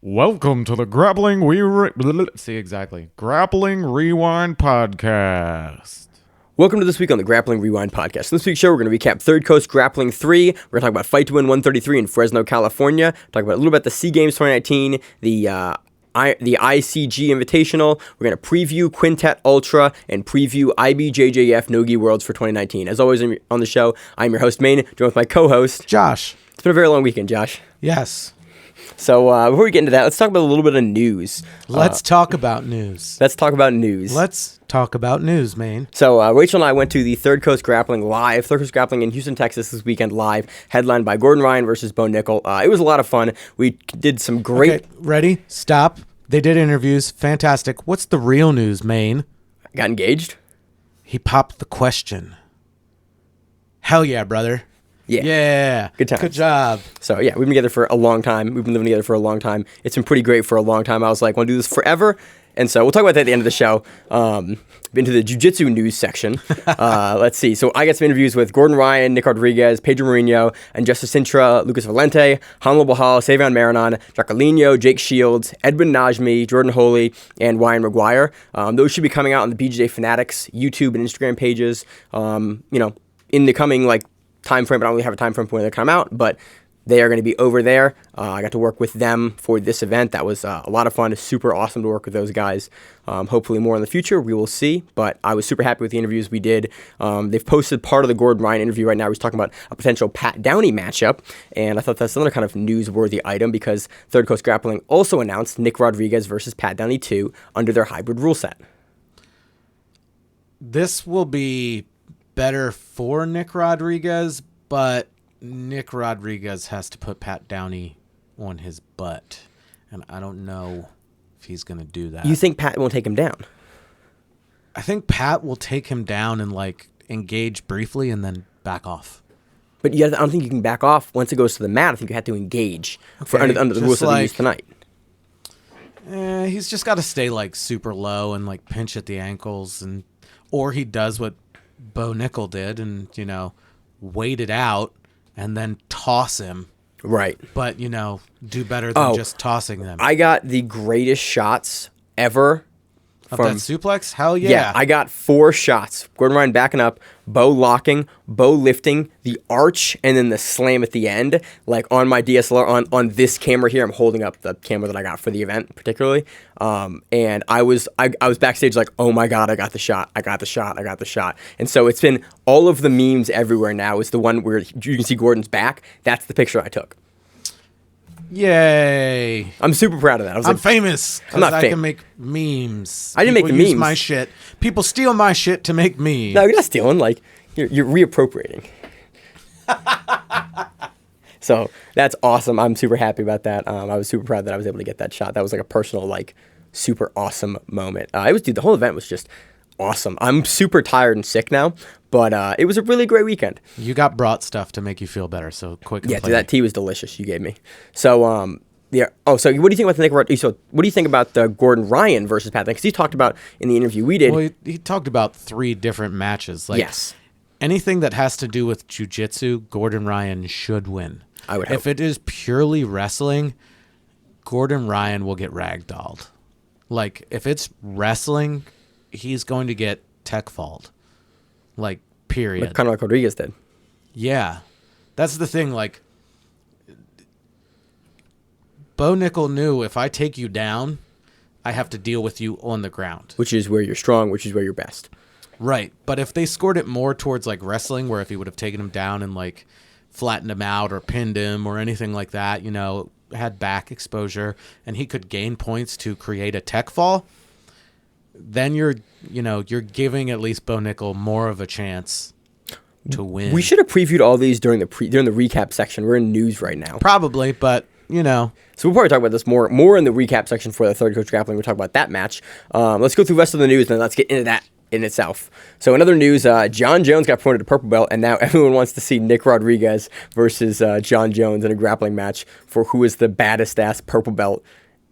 Welcome to the Grappling Grappling Rewind Podcast. Welcome to this week on the Grappling Rewind Podcast. In this week's show, we're going to recap Third Coast Grappling 3. We're going to talk about Fight to Win 133 in Fresno, California. Talk about a little bit the SEA Games 2019, the ICG Invitational. We're going to preview Quintet Ultra and preview IBJJF Nogi Worlds for 2019. As always on the show, I'm your host, Maine, joined with my co-host, Josh. It's been a very long weekend, Josh. Yes. So before we get into that, let's talk about a little bit of news. Let's talk about news. Let's talk about news. Let's talk about news, Maine. So Rachel and I went to the Third Coast Grappling live. Third Coast Grappling in Houston, Texas this weekend live, headlined by Gordon Ryan versus Bo Nickel. It was a lot of fun. We did some great... Okay, ready? Stop. They did interviews. Fantastic. What's the real news, Maine? Got engaged? He popped the question. Hell yeah, brother. Yeah. Good times. Good job. So, yeah, we've been together for a long time. We've been living together for a long time. It's been pretty great for a long time. I was like, want to do this forever? And so we'll talk about that at the end of the show. Into the jiu-jitsu news section. Let's see. So I got some interviews with Gordon Ryan, Nick Rodriguez, Pedro Mourinho, and Justice Sintra, Lucas Valente, Hanlo Bahal, Savion Marinon, Jacolino, Jake Shields, Edwin Najmi, Jordan Holy, and Ryan McGuire. Those should be coming out on the BJJ Fanatics YouTube and Instagram pages, in the coming, time frame. I don't really have a time frame for when they come out, but they are going to be over there. I got to work with them for this event. That was a lot of fun. It's super awesome to work with those guys. Hopefully more in the future. We will see. But I was super happy with the interviews we did. They've posted part of the Gordon Ryan interview right now. He's talking about a potential Pat Downey matchup. And I thought that's another kind of newsworthy item because Third Coast Grappling also announced Nick Rodriguez versus Pat Downey 2 under their hybrid rule set. This will be better for Nick Rodriguez, but Nick Rodriguez has to put Pat Downey on his butt, and I don't know if he's going to do that. You think Pat won't take him down? I think Pat will take him down and engage briefly and then back off. But I don't think you can back off once it goes to the mat. I think you have to engage under the rules that they used tonight. He's just got to stay super low and pinch at the ankles, or he does what Bo Nickel did and wait it out and then toss him. Right. But, do better than just tossing them. I got the greatest shots ever. Of that suplex? Hell yeah. Yeah, I got 4 shots. Gordon Ryan backing up, Bo locking, Bo lifting, the arch, and then the slam at the end. On my DSLR, on this camera here, I'm holding up the camera that I got for the event, particularly. And I was backstage oh my God, I got the shot. And so it's been all of the memes everywhere now. It's the one where you can see Gordon's back. That's the picture I took. Yay. I'm super proud of that. I'm famous. I'm not famous. I can make memes. I didn't make the use memes. My shit. People steal my shit to make memes. No, you're not stealing. You're reappropriating. So that's awesome. I'm super happy about that. I was super proud that I was able to get that shot. That was a personal, super awesome moment. The whole event was just awesome. I'm super tired and sick now, but it was a really great weekend. You got brought stuff to make you feel better, so quick. Yeah, that tea was delicious you gave me. So, yeah. Oh, so what do you think about the Nick Rodriguez? So, what do you think about the Gordon Ryan versus Pat? Because he talked about in the interview we did. Well, he talked about 3 different matches. Yes. Anything that has to do with jiu-jitsu, Gordon Ryan should win. I would hope. If it is purely wrestling, Gordon Ryan will get ragdolled. If it's wrestling, he's going to get tech fault. Period. Kind of like Rodriguez did. Yeah. That's the thing. Bo Nickel knew if I take you down, I have to deal with you on the ground. Which is where you're strong, which is where you're best. Right. But if they scored it more towards wrestling, where if he would have taken him down and flattened him out or pinned him or anything like that, had back exposure and he could gain points to create a tech fall, then you're giving at least Bo Nickel more of a chance to win. We should have previewed all these during the recap section. We're in news right now. Probably, but So we'll probably talk about this more in the recap section for the Third Coast Grappling. We'll talk about that match. Let's go through the rest of the news and then let's get into that in itself. So in other news, John Jones got promoted to purple belt, and now everyone wants to see Nick Rodriguez versus John Jones in a grappling match for who is the baddest ass purple belt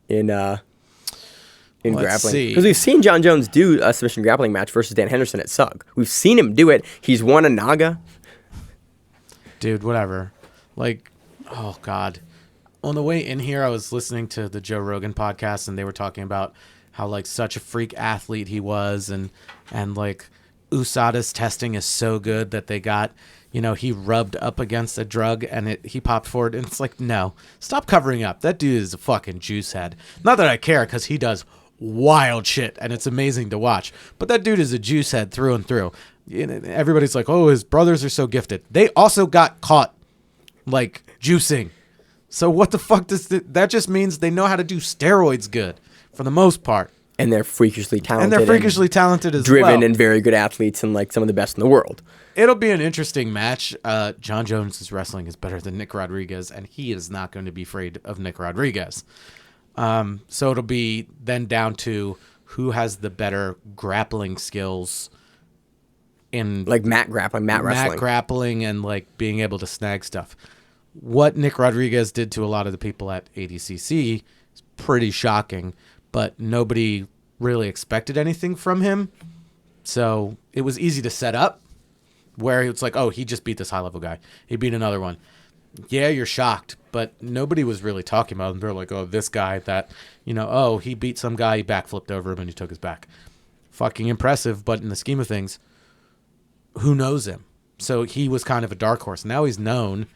in grappling. Because we've seen John Jones do a submission grappling match versus Dan Henderson at SUG. We've seen him do it. He's won a Naga. Dude, whatever. Oh God. On the way in here, I was listening to the Joe Rogan podcast, and they were talking about how like such a freak athlete he was, and like USADA's testing is so good that they got, he rubbed up against a drug and he popped for it. And it's like, no, stop covering up. That dude is a fucking juice head. Not that I care, because he does wild shit and it's amazing to watch. But that dude is a juice head through and through. Everybody's like, oh, his brothers are so gifted. They also got caught like juicing. So what the fuck does that just means they know how to do steroids good for the most part. And they're freakishly talented. As driven well. And very good athletes and like some of the best in the world. It'll be an interesting match. John Jones' wrestling is better than Nick Rodriguez, and he is not going to be afraid of Nick Rodriguez. So it'll be then down to who has the better grappling skills in like mat wrestling. Mat grappling and like being able to snag stuff. What Nick Rodriguez did to a lot of the people at ADCC is pretty shocking, but nobody really expected anything from him. So it was easy to set up where it's like, oh, he just beat this high-level guy. He beat another one. Yeah, you're shocked, but nobody was really talking about him. They're like, oh, this guy that, oh, he beat some guy, he backflipped over him, and he took his back. Fucking impressive, but in the scheme of things, who knows him? So he was kind of a dark horse. Now he's known.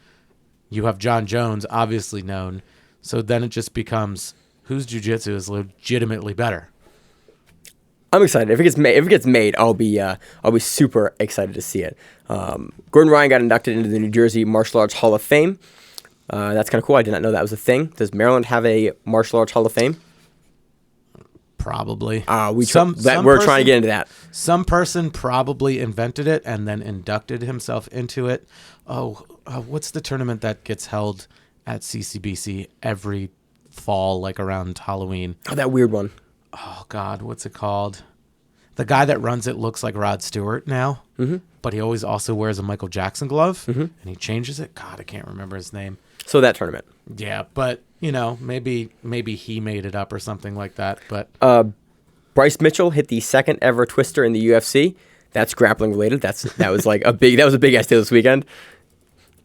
You have John Jones, obviously known. So then it just becomes whose jiu-jitsu is legitimately better. I'm excited. If it gets made, I'll be super excited to see it. Gordon Ryan got inducted into the New Jersey Martial Arts Hall of Fame. That's kind of cool. I did not know that was a thing. Does Maryland have a Martial Arts Hall of Fame? Probably. We're trying to get into that. Some person probably invented it and then inducted himself into it. What's the tournament that gets held at CCBC every fall, like around Halloween? Oh, that weird one. Oh, God, what's it called? The guy that runs it looks like Rod Stewart now, but he always also wears a Michael Jackson glove, and he changes it. God, I can't remember his name. So that tournament. Yeah, but, maybe he made it up or something like that. But Bryce Mitchell hit the second ever twister in the UFC. That's grappling related. That was like a big ass deal this weekend.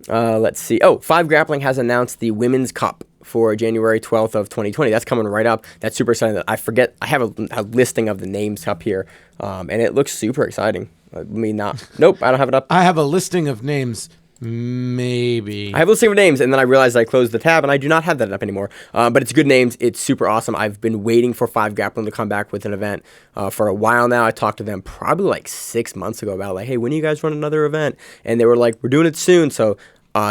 Let's see. Five Grappling has announced the Women's Cup for January 12th of 2020. That's coming right up. That's super exciting. I forget. I have a listing of the names up here, and it looks super exciting. Nope, I don't have it up. I have a listing of names. Maybe. I have a listing of names, and then I realized I closed the tab, and I do not have that up anymore. But it's good names. It's super awesome. I've been waiting for Five Grappling to come back with an event for a while now. I talked to them probably like 6 months ago about like, hey, when do you guys run another event? And they were like, we're doing it soon. So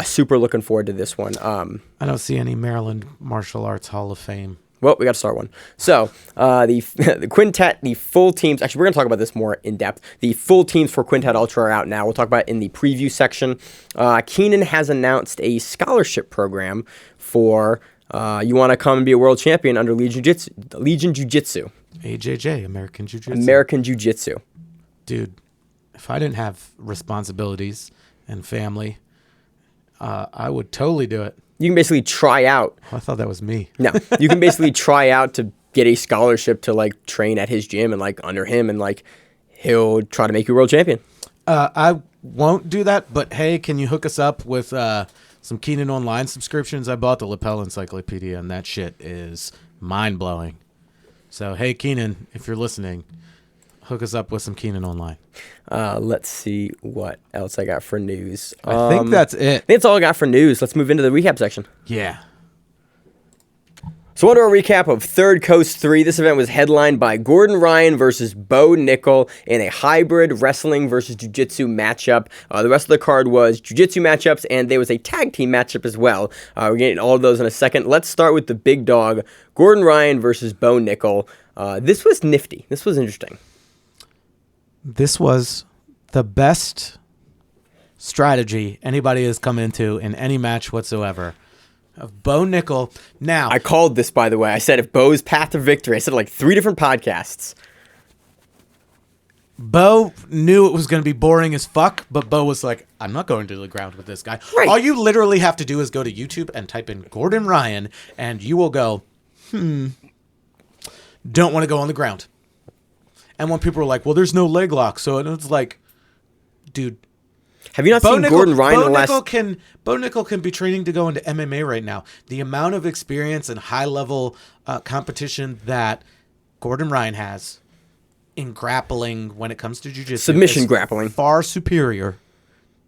super looking forward to this one. I don't see any Maryland Martial Arts Hall of Fame. Well, we got to start one. So the Quintet, the full teams. Actually, we're going to talk about this more in depth. The full teams for Quintet Ultra are out now. We'll talk about it in the preview section. Keenan has announced a scholarship program for you want to come and be a world champion under Legion Jiu-Jitsu. AJJ, American Jiu-Jitsu. American Jiu-Jitsu. Dude, if I didn't have responsibilities and family, I would totally do it. You can basically try out. Oh, I thought that was me. No, you can basically try out to get a scholarship to like train at his gym and like under him, and like he'll try to make you world champion. I won't do that, but hey, can you hook us up with some Keenan Online subscriptions? I bought the Lapel Encyclopedia, and that shit is mind-blowing. So, hey, Keenan, if you're listening, hook us up with some Keenan Online. Let's see what else I got for news. I think that's it. I think that's all I got for news. Let's move into the recap section. Yeah. So, under a recap of Third Coast 3, this event was headlined by Gordon Ryan versus Bo Nickel in a hybrid wrestling versus jiu-jitsu matchup. The rest of the card was jiu-jitsu matchups, and there was a tag team matchup as well. We're getting all of those in a second. Let's start with the big dog, Gordon Ryan versus Bo Nickel. This was nifty. This was interesting. This was the best strategy anybody has come into in any match whatsoever. Of Bo Nickel. Now, I called this, by the way. I said if Bo's path to victory. I said it like 3 different podcasts. Bo knew it was going to be boring as fuck, but Bo was like, I'm not going to the ground with this guy. Right. All you literally have to do is go to YouTube and type in Gordon Ryan, and you will go, don't want to go on the ground. And when people were like, well, there's no leg lock. So it's like, dude, Have you not seen Gordon Ryan in the last... Bo Nickel can be training to go into MMA right now. The amount of experience and high-level competition that Gordon Ryan has in grappling when it comes to jiu-jitsu, submission grappling, far superior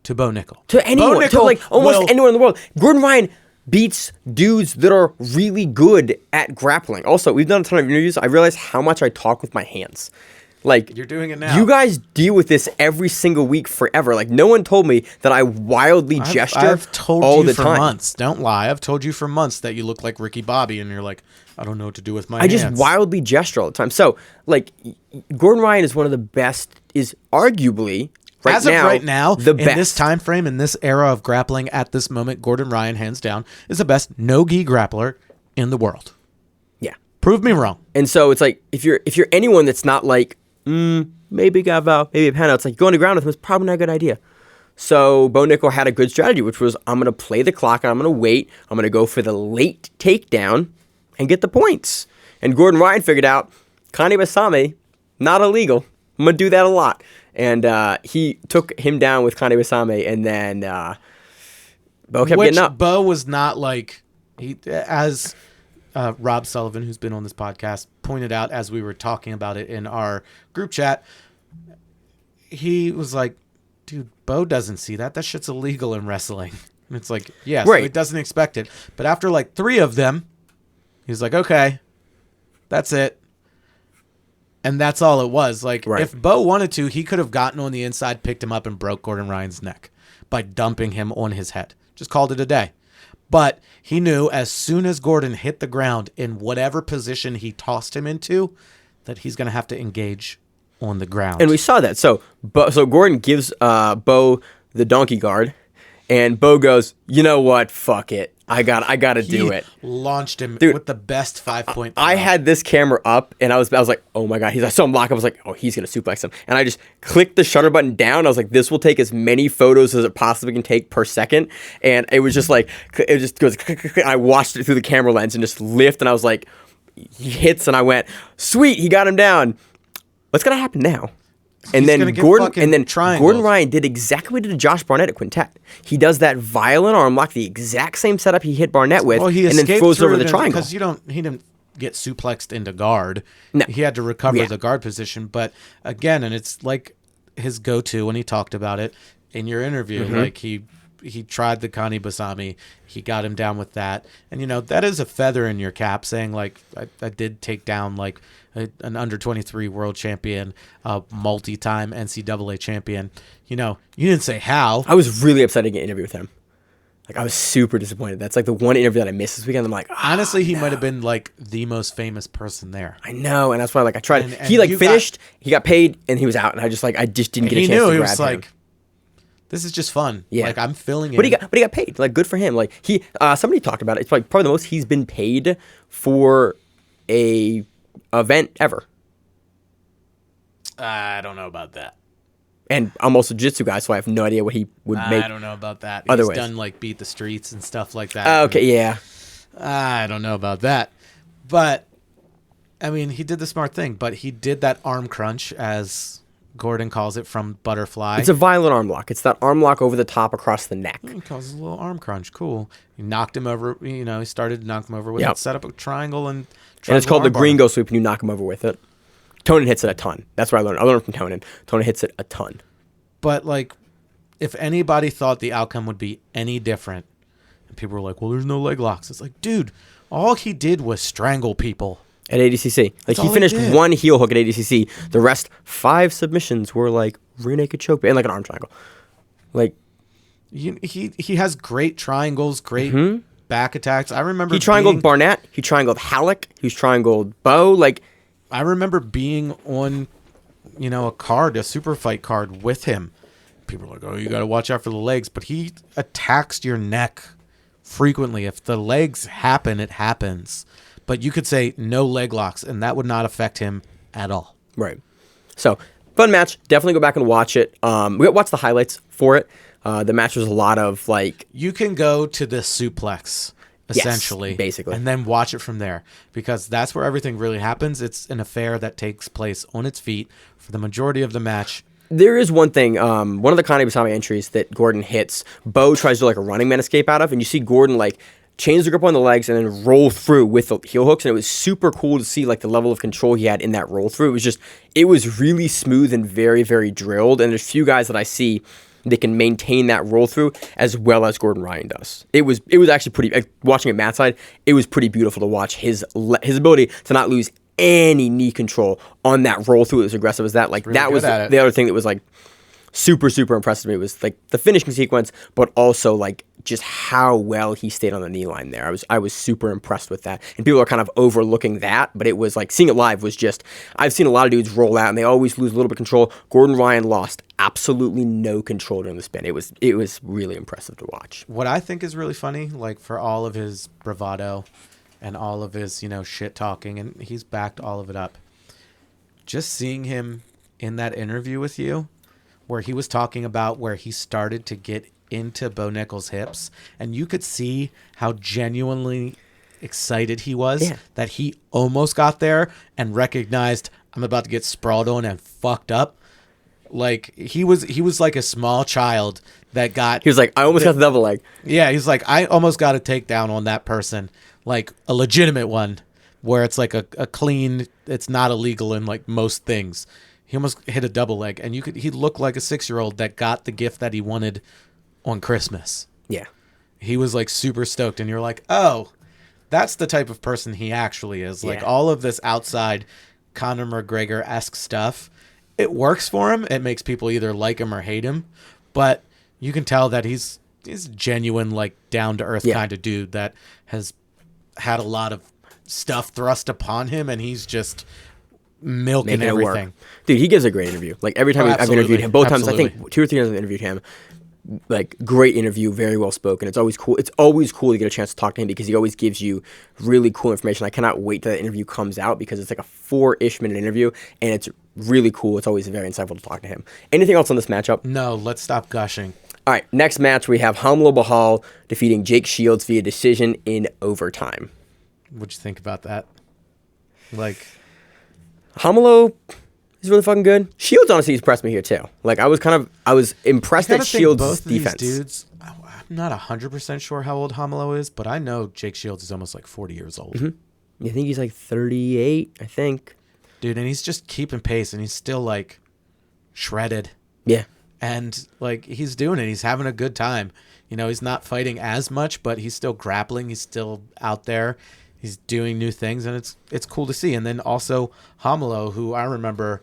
to Bo Nickel. To anyone, to like almost anyone in the world. Gordon Ryan beats dudes that are really good at grappling. Also, we've done a ton of interviews. I realized how much I talk with my hands. Like, you're doing it now. You guys deal with this every single week forever. Like, no one told me that I wildly gesture I've told all you the for time. months. Don't lie. I've told you for months that you look like Ricky Bobby, and you're like, I don't know what to do with my hands. I just wildly gesture all the time. So, like, Gordon Ryan is one of the best, is arguably, right now, the in best. this time frame, in this era of grappling, at this moment, Gordon Ryan, hands down, is the best no-gi grappler in the world. Yeah. Prove me wrong. And so it's like, if you're anyone that's not like, maybe Gavo, maybe a Pano, it's like going to ground with him is probably not a good idea. So Bo Nickel had a good strategy, which was, I'm going to play the clock and I'm going to wait. I'm going to go for the late takedown and get the points. And Gordon Ryan figured out, Kane Basame, not illegal. I'm going to do that a lot. And he took him down with Kane Basame, and then Bo kept getting up. Bo was not like, as Rob Sullivan, who's been on this podcast, pointed out as we were talking about it in our group chat, he was like, dude, Bo doesn't see that. That shit's illegal in wrestling. And it's like, yeah, so he doesn't expect it. But after like 3 of them, he's like, okay, that's it. And that's all it was. Like, if Bo wanted to, he could have gotten on the inside, picked him up, and broke Gordon Ryan's neck by dumping him on his head. Just called it a day. But he knew as soon as Gordon hit the ground in whatever position he tossed him into, that he's going to have to engage on the ground. And we saw that. So Gordon gives Bo the donkey guard, and Bo goes, you know what? Fuck it. I got to do it. Launched him with the best 5-point. I had this camera up, and I was like, oh my God. He's like, so I'm locked. I was like, oh, he's going to suplex him. And I just clicked the shutter button down. I was like, this will take as many photos as it possibly can take per second. And it was just like, it just goes, I watched it through the camera lens and just lift. And I was like, he hits, and I went, sweet, he got him down. What's going to happen now? And then Gordon Ryan did exactly what he did to Josh Barnett at Quintet. He does that violent arm lock, the exact same setup he hit Barnett with, and then throws over the triangle. Because he didn't get suplexed into guard. No. He had to recover the guard position. But again, and it's like his go-to when he talked about it in your interview. Mm-hmm. Like he tried the Kani Basami. He got him down with that. And, that is a feather in your cap, saying, like, I did take down, like, an under-23 world champion, multi-time NCAA champion. You didn't say how. I was really upset to get an interview with him. Like, I was super disappointed. That's, like, the one interview that I missed this weekend. I'm like, honestly, he might have been, like, the most famous person there. I know, and that's why, like, I tried. And he, like, finished, he got paid, and he was out, and I just didn't get a chance to grab him. He knew, he was like, this is just fun. Yeah. Like, I'm filling it. But he got paid. Like, good for him. Like, he somebody talked about it. It's like probably the most he's been paid for a event ever. I don't know about that. And I'm also a jiu-jitsu guy, so I have no idea what he would make. I don't know about that. He's done like Beat the Streets and stuff like that. Okay, yeah. I don't know about that. But I mean, he did the smart thing, but he did that arm crunch, as Gordon calls it, from Butterfly. It's a violent arm lock. It's that arm lock over the top across the neck. He calls it a little arm crunch. Cool. He knocked him over. He started to knock him over with it. Set up a triangle and it's called the Gringo sweep, and you knock him over with it. Tonin hits it a ton. That's what I learned. I learned from Tonin. Tonin hits it a ton. But, like, if anybody thought the outcome would be any different, and people were like, well, there's no leg locks. It's like, dude, all he did was strangle people. At ADCC. Like, he finished one heel hook at ADCC. The rest, 5 submissions were, like, rear naked choke and, like, an arm triangle. Like, he has great triangles, great back attacks. I remember he triangled Barnett. He triangled Halleck. He's triangled Bo. Like, I remember being on, a super fight card with him. People are like, oh, you got to watch out for the legs. But he attacks your neck frequently. If the legs happen, it happens. But you could say no leg locks, and that would not affect him at all. Right. So, fun match. Definitely go back and watch it. Watch the highlights for it. The match was a lot of, like... You can go to the suplex, essentially. Yes, basically. And then watch it from there. Because that's where everything really happens. It's an affair that takes place on its feet for the majority of the match. There is one thing. One of the Kane Basami entries that Gordon hits, Bo tries to do like a running man escape out of, and you see Gordon like change the grip on the legs and then roll through with the heel hooks, and it was super cool to see like the level of control he had in that roll through. It was really smooth and very, very drilled, and there's few guys that I see that can maintain that roll through as well as Gordon Ryan does. It was actually pretty, like, watching it Matt's side, it was pretty beautiful to watch his ability to not lose any knee control on that roll through as aggressive as that. Like, really that was the other thing that was like super, super impressive to me, was like the finishing sequence, but also like just how well he stayed on the knee line there. I was super impressed with that. And people are kind of overlooking that, but it was like, seeing it live was just, I've seen a lot of dudes roll out and they always lose a little bit of control. Gordon Ryan lost absolutely no control during the spin. It was really impressive to watch. What I think is really funny, like, for all of his bravado and all of his, shit talking, and he's backed all of it up, just seeing him in that interview with you, where he was talking about where he started to get into Bo Nickal's hips, and you could see how genuinely excited he was that he almost got there and recognized, I'm about to get sprawled on and fucked up. Like, he was like a small child that got... He was like, I almost got the double leg. Yeah, he's like, I almost got a takedown on that person, like a legitimate one, where it's like a clean, it's not illegal in like most things. He almost hit a double leg, and he looked like a 6-year-old that got the gift that he wanted on Christmas. Yeah. He was like super stoked, and you're like, oh, that's the type of person he actually is. Like, all of this outside Conor McGregor-esque stuff, it works for him. It makes people either like him or hate him, but you can tell that he's genuine, like, down-to-earth kind of dude that has had a lot of stuff thrust upon him, and he's just milking everything. Dude, he gives a great interview. Like, every time I've interviewed him, both times, I think 2 or 3 times I've interviewed him, like, great interview, very well spoken. It's always cool. It's always cool to get a chance to talk to him because he always gives you really cool information. I cannot wait till that interview comes out because it's like a 4-ish minute interview, and it's really cool. It's always very insightful to talk to him. Anything else on this matchup? No, let's stop gushing. All right, next match we have Hamlo Bahal defeating Jake Shields via decision in overtime. What'd you think about that? Like, Hamlo is really fucking good. Shields honestly impressed me here too. Like, I was impressed at Shields' both defense. Of these dudes, I'm not 100% sure how old Hamlo is, but I know Jake Shields is almost like 40 years old. Mm-hmm. I think he's like 38, I think. Dude, and he's just keeping pace, and he's still like shredded. Yeah. And like, he's doing it. He's having a good time. He's not fighting as much, but he's still grappling. He's still out there. He's doing new things, and it's cool to see. And then also Hamlo, who I remember,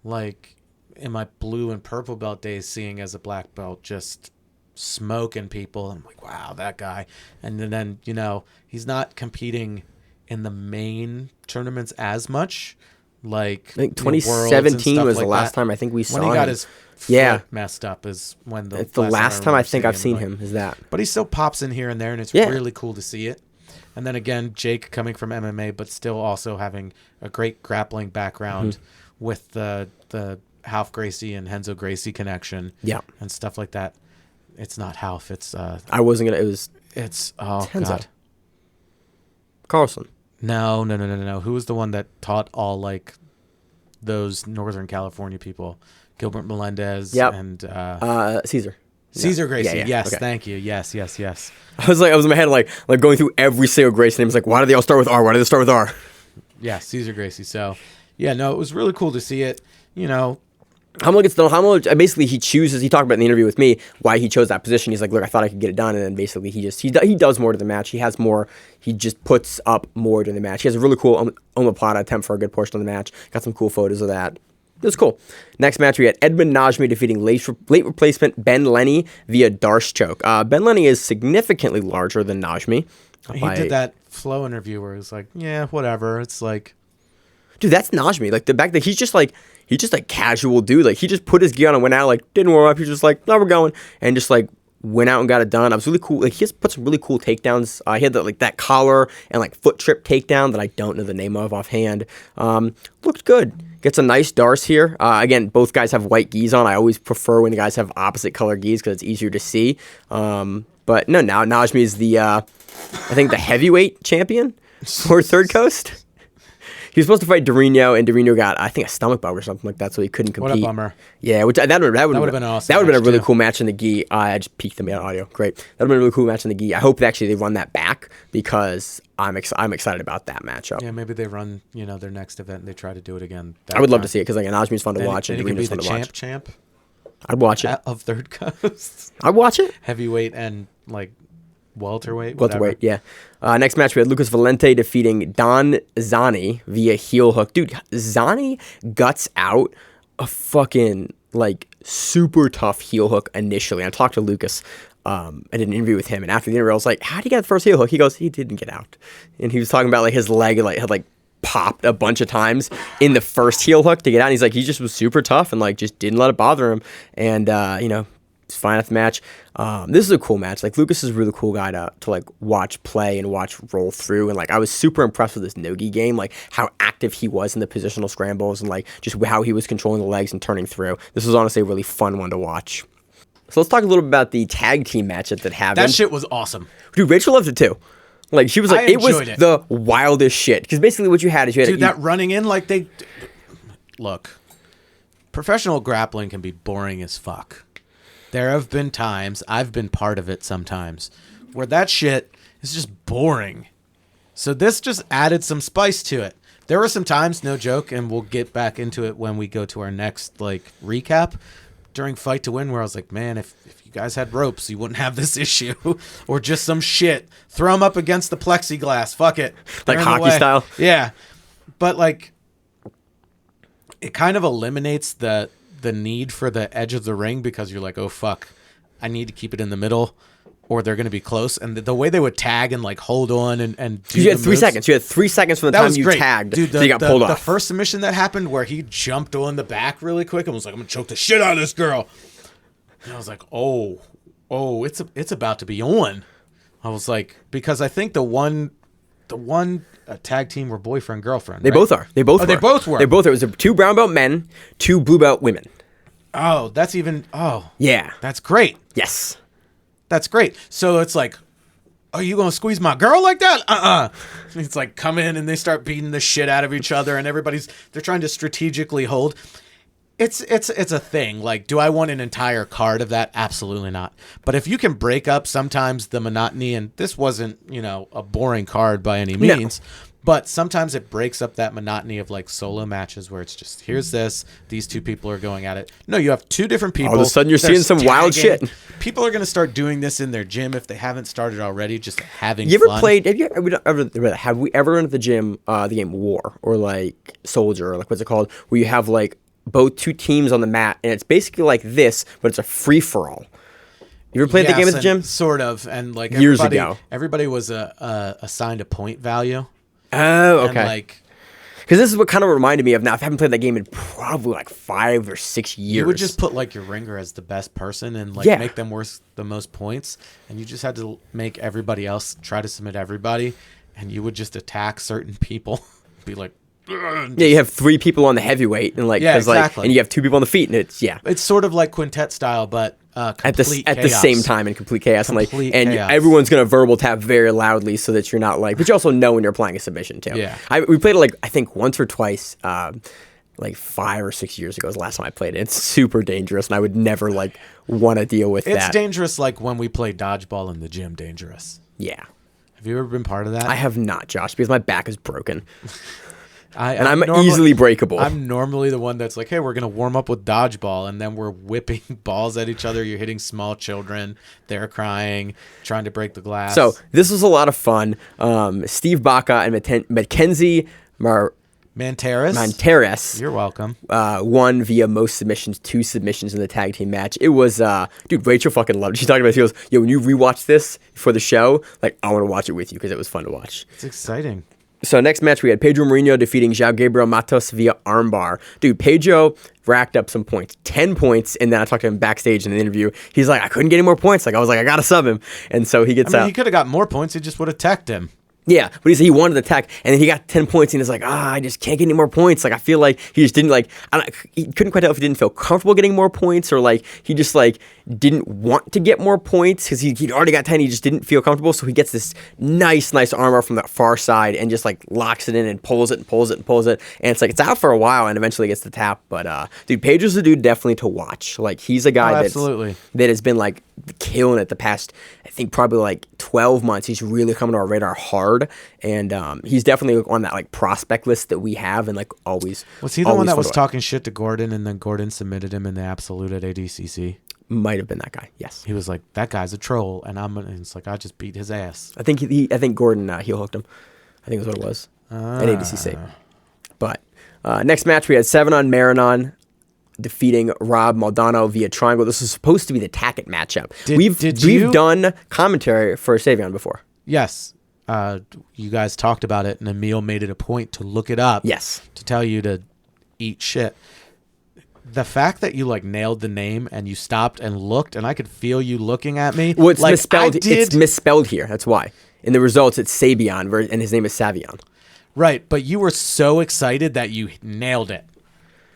like, in my blue and purple belt days, seeing as a black belt, just smoking people. And I'm like, wow, that guy. And then he's not competing in the main tournaments as much. Like, I think 2017 was the last time I think we saw him. When he got his foot messed up is when it's the last time I think I've seen him is that. But he still pops in here and there, and it's really cool to see it. And then again, Jake coming from MMA, but still also having a great grappling background with the Half Gracie and Renzo Gracie connection, and stuff like that. It's not Half. It's I wasn't gonna. It's Renzo. God. Carlson. No. Who was the one that taught all like those Northern California people? Gilbert Melendez and Caesar. Caesar Gracie. Yeah. Yes, okay. Thank you. Yes. I was in my head like going through every single Gracie name. It's like, why do they all start with R? Why do they start with R? Yeah, Caesar Gracie. So, it was really cool to see it. Hamlo basically he talked about in the interview with me why he chose that position. He's like, look, I thought I could get it done, and then basically he does more to the match. He has more. He just puts up more during the match. He has a really cool omoplata attempt for a good portion of the match. Got some cool photos of that. It was cool. Next match, we had Edmund Najmi defeating late replacement Ben Lenny via Darce choke. Ben Lenny is significantly larger than Najmi. He did that Flow interview where he was like, yeah, whatever. It's like... Dude, that's Najmi. Like, the back that he's just like casual dude. Like, he just put his gi on and went out, like, didn't warm up. He's just like, no, we're going. And just like went out and got it done. I was really cool. Like, he has put some really cool takedowns. He had that collar and like foot trip takedown that I don't know the name of offhand. Looked good. Gets a nice Darce here. Again, both guys have white gis on. I always prefer when the guys have opposite color gis because it's easier to see. But no, now Najmi is I think the heavyweight champion for Third Coast. He was supposed to fight Dorino, and Dorino got, I think, a stomach bug or something like that, so he couldn't compete. What a bummer. Yeah, which that would have been awesome. That would have been a really cool match in the gi. I just peeked the audio. Great. That would have been a really cool match in the gi. I hope they run that back because I'm excited about that matchup. Yeah, maybe they run their next event and they try to do it again. I would love to see it because Najmi's fun to watch and Dorino's fun to watch. Champ. I'd watch it. Of Third Coast. I'd watch it. Heavyweight and welterweight. Welterweight, yeah. Next match, we had Lucas Valente defeating Don Zani via heel hook. Dude, Zani guts out a fucking, super tough heel hook initially. I talked to Lucas. I did an interview with him, and after the interview, I was like, how'd he get the first heel hook? He goes, he didn't get out. And he was talking about, his leg had, popped a bunch of times in the first heel hook to get out. And he's like, he just was super tough and, just didn't let it bother him. And, it's fine at the match. This is a cool match. Lucas is a really cool guy to watch play and watch roll through. And I was super impressed with this no-gi game, how active he was in the positional scrambles and just how he was controlling the legs and turning through. This was honestly a really fun one to watch. So let's talk a little bit about the tag team matchup that happened. That shit was awesome. Dude, Rachel loved it too. She was like, it was the wildest shit. Because basically what you had is that running in look, professional grappling can be boring as fuck. There have been times, I've been part of it sometimes, where that shit is just boring. So this just added some spice to it. There were some times, no joke, and we'll get back into it when we go to our next recap during Fight to Win, where I was like, man, if you guys had ropes, you wouldn't have this issue. Or just some shit. Throw them up against the plexiglass. Fuck it. Like hockey style? Yeah. But it kind of eliminates the need for the edge of the ring because you're like, oh fuck, I need to keep it in the middle or they're going to be close. And the way they would tag and hold on and do you had 3 seconds. You had 3 seconds from the time you tagged. Dude, you got pulled off. The first submission that happened where he jumped on the back really quick and was like, I'm going to choke the shit out of this girl. And I was like, oh, it's about to be on. I was like, because I think the one tag team were boyfriend girlfriend. They right? both are. They both were. They both were. They both were. It was 2 brown belt men, 2 blue belt women. Oh, that's even. Oh, yeah. That's great. Yes. That's great. So it's like, are you gonna squeeze my girl like that? It's come in and they start beating the shit out of each other, and they're trying to strategically hold. It's a thing. Do I want an entire card of that? Absolutely not. But if you can break up sometimes the monotony, and this wasn't, a boring card by any means, but sometimes it breaks up that monotony of solo matches where it's just, here's these 2 people are going at it. No, you have 2 different people. All of a sudden you're seeing some wild shit. People are going to start doing this in their gym if they haven't started already, just having fun. Have we ever run at the gym the game War or Soldier or what's it called, where you have both 2 teams on the mat and it's basically this, but it's a free-for-all. You ever played the game at the gym? Sort of, and years ago. Everybody was assigned a point value. Oh, okay. Because this is what kind of reminded me of now. I haven't played that game in probably 5 or 6 years. You would just put your ringer as the best person and make them worth the most points, and you just had to make everybody else try to submit everybody, and you would just attack certain people. Be like, yeah, you have 3 people on the heavyweight and exactly. And you have 2 people on the feet, and it's sort of like Quintet style, but at the same time in complete chaos. Chaos. Everyone's gonna verbal tap very loudly so that you're not but you also know when you're playing a submission too. Yeah, we played it I think once or twice 5 or 6 years ago was the last time I played it. It's super dangerous, and I would never want to deal with that. It's dangerous when we play dodgeball in the gym. Dangerous. Yeah. Have you ever been part of that? I have not, Josh, because my back is broken. I'm easily breakable. I'm normally the one that's hey, we're going to warm up with dodgeball, and then we're whipping balls at each other. You're hitting small children. They're crying, trying to break the glass. So this was a lot of fun. Steve Baca and Mackenzie Manteris. You're welcome. Won via most submissions, 2 submissions in the tag team match. It was, dude, Rachel fucking loved it. She talked about it. She goes, yo, when you rewatch this for the show, I want to watch it with you because it was fun to watch. It's exciting. So next match, we had Pedro Mourinho defeating João Gabriel Matos via armbar. Dude, Pedro racked up some points, 10 points, and then I talked to him backstage in the interview. He's like, I couldn't get any more points. I was like, I got to sub him. And so he gets out. He could have got more points. He just would have teched him. Yeah, but he wanted the tech, and then he got 10 points, and he's like, I just can't get any more points. Like, I feel like he just didn't, like, he couldn't quite tell if he didn't feel comfortable getting more points, or, like, he just, like, didn't want to get more points, because he'd already got 10, he just didn't feel comfortable, so he gets this nice armbar from that far side, and just, like, locks it in, and pulls it, and it's like, it's out for a while, and eventually gets the tap, but, dude, Pedro's the dude definitely to watch. Like, he's a guy that has been, like, killing it the past, I think, probably, like, 12 months. He's really coming to our radar hard, and he's definitely on that, like, prospect list that we have, and, like, always. Was he the one that was talking shit to Gordon, and then Gordon submitted him in the absolute at ADCC? Might have been that guy. Yes. He was like, that guy's a troll, and it's like, I just beat his ass. I think Gordon heel hooked him. I think that's what it was at ADCC. But next match, we had 7 on Marinon defeating Rob Maldonado via triangle. This was supposed to be the Tackett matchup. We've done commentary for Savion before. Yes. You guys talked about it, and Emil made it a point to look it up. Yes. To tell you to eat shit. The fact that you, like, nailed the name and you stopped and looked, and I could feel you looking at me. Well, it's like, misspelled. It's misspelled here. That's why. In the results, it's Savion, and his name is Savion. Right, but you were so excited that you nailed it.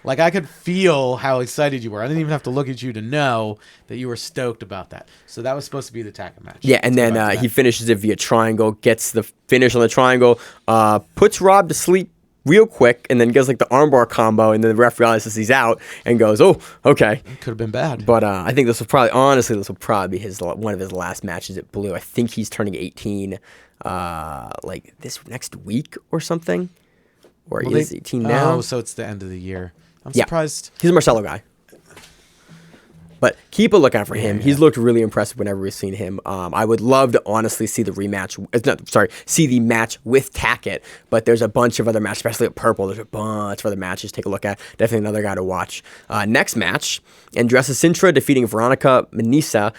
Like, I could feel how excited you were. I didn't even have to look at you to know that you were stoked about that. So that was supposed to be the Tackett match. Yeah, and then he finishes it via triangle, gets the finish on the triangle, puts Rob to sleep real quick, and then goes, like, the armbar combo, and then the ref realizes he's out and goes, oh, okay. Could have been bad. But I think this will probably be one of his last matches at Blue. I think he's turning 18 like this next week or something. Or he is 18 now. Oh, so it's the end of the year. I'm surprised. He's a Marcelo guy. But keep a lookout for him. Yeah. He's looked really impressive whenever we've seen him. I would love to honestly see the see the match with Tackett. But there's a bunch of other matches, especially at Purple. There's a bunch of other matches to take a look at. Definitely another guy to watch. Next match, Andressa Sintra defeating Veronica Messina.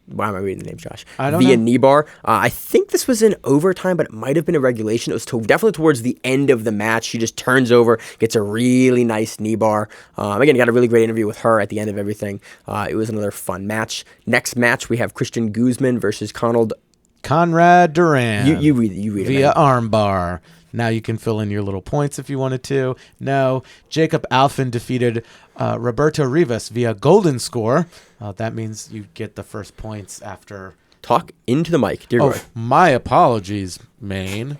Why am I reading the names, Josh? I don't via know. Kneebar. I think this was in overtime, but it might have been a regulation. It was definitely towards the end of the match. She just turns over, gets a really nice Kneebar. Again, got a really great interview with her at the end of everything. It was another fun match. Next match, we have Christian Guzman versus Conrad Duran. You read it. Via armbar. Now you can fill in your little points if you wanted to. No. Jacob Alfin defeated Roberto Rivas via golden score. That means you get the first points after. Talk into the mic, dear God. My apologies, Maine.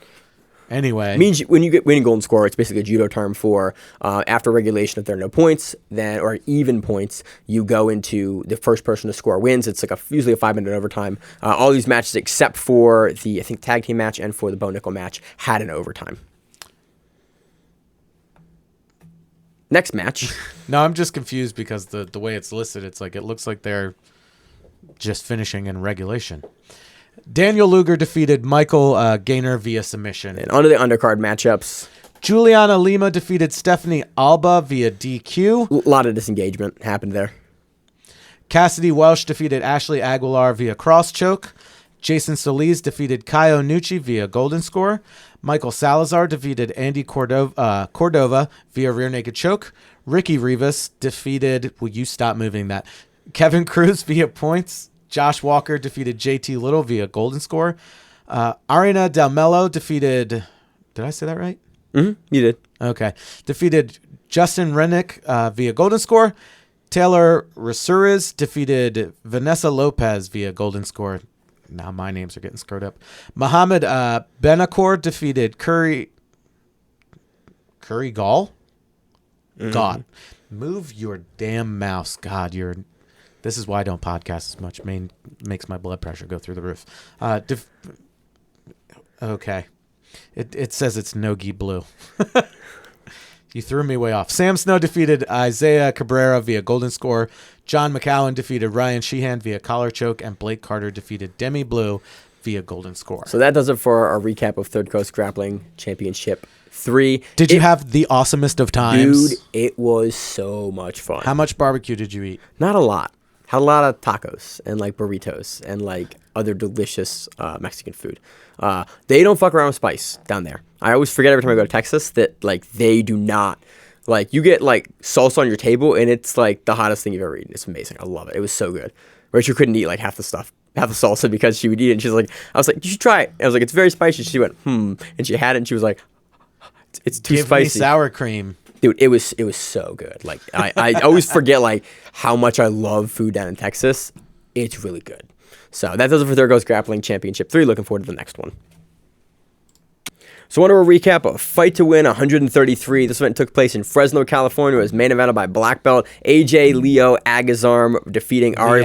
Anyway. It means when you get winning golden score, it's basically a judo term for after regulation, if there are no points, or even points, you go into the first person to score wins. It's like usually a 5-minute overtime. All these matches, except for the, I think, tag team match and for the Bo Nickel match, had an overtime. Next match. No, I'm just confused because the way it's listed, it's like it looks like they're just finishing in regulation. Daniel Luger defeated Michael Gaynor via submission. And onto the undercard matchups. Juliana Lima defeated Stephanie Alba via DQ. A lot of disengagement happened there. Cassidy Welsh defeated Ashley Aguilar via cross choke. Jason Solis defeated Kaio Nucci via golden score. Michael Salazar defeated Andy Cordova via rear naked choke. Ricky Rivas defeated, will you stop moving that? Kevin Cruz via points. Josh Walker defeated JT Little via golden score. Arina Del Mello defeated, did I say that right? Mm-hmm, you did. Okay. Defeated Justin Rennick via golden score. Taylor Rasuriz defeated Vanessa Lopez via golden score. Now my names are getting screwed up. Mohammed Benakor defeated Curry Gall? Mm-hmm. God. Move your damn mouse. God, this is why I don't podcast as much. Makes my blood pressure go through the roof. Okay. It says it's Nogi Blue. You threw me way off. Sam Snow defeated Isaiah Cabrera via golden score. John McCowan defeated Ryan Sheehan via collar choke. And Blake Carter defeated Demi Blue via golden score. So that does it for our recap of Third Coast Grappling Championship 3. Did you have the awesomest of times? Dude, it was so much fun. How much barbecue did you eat? Not a lot. Had a lot of tacos and like burritos and like other delicious Mexican food. They don't fuck around with spice down there. I always forget every time I go to Texas that like they do not. Like you get like salsa on your table and it's like the hottest thing you've ever eaten. It's amazing. I love it. It was so good. Rachel couldn't eat like half the stuff have the salsa because she would eat it. And she's like, I was like, you should try it. I was like, it's very spicy. She went, and she had it and she was like, it's too Give spicy. me sour cream. Dude, it was so good. Like I always forget like how much I love food down in Texas. It's really good. So that does it for There Goes Grappling Championship 3. Looking forward to the next one. So I want to recap of Fight to Win 133. This event took place in Fresno, California. It was main evented by black belt AJ Leo Agazarm defeating Ari.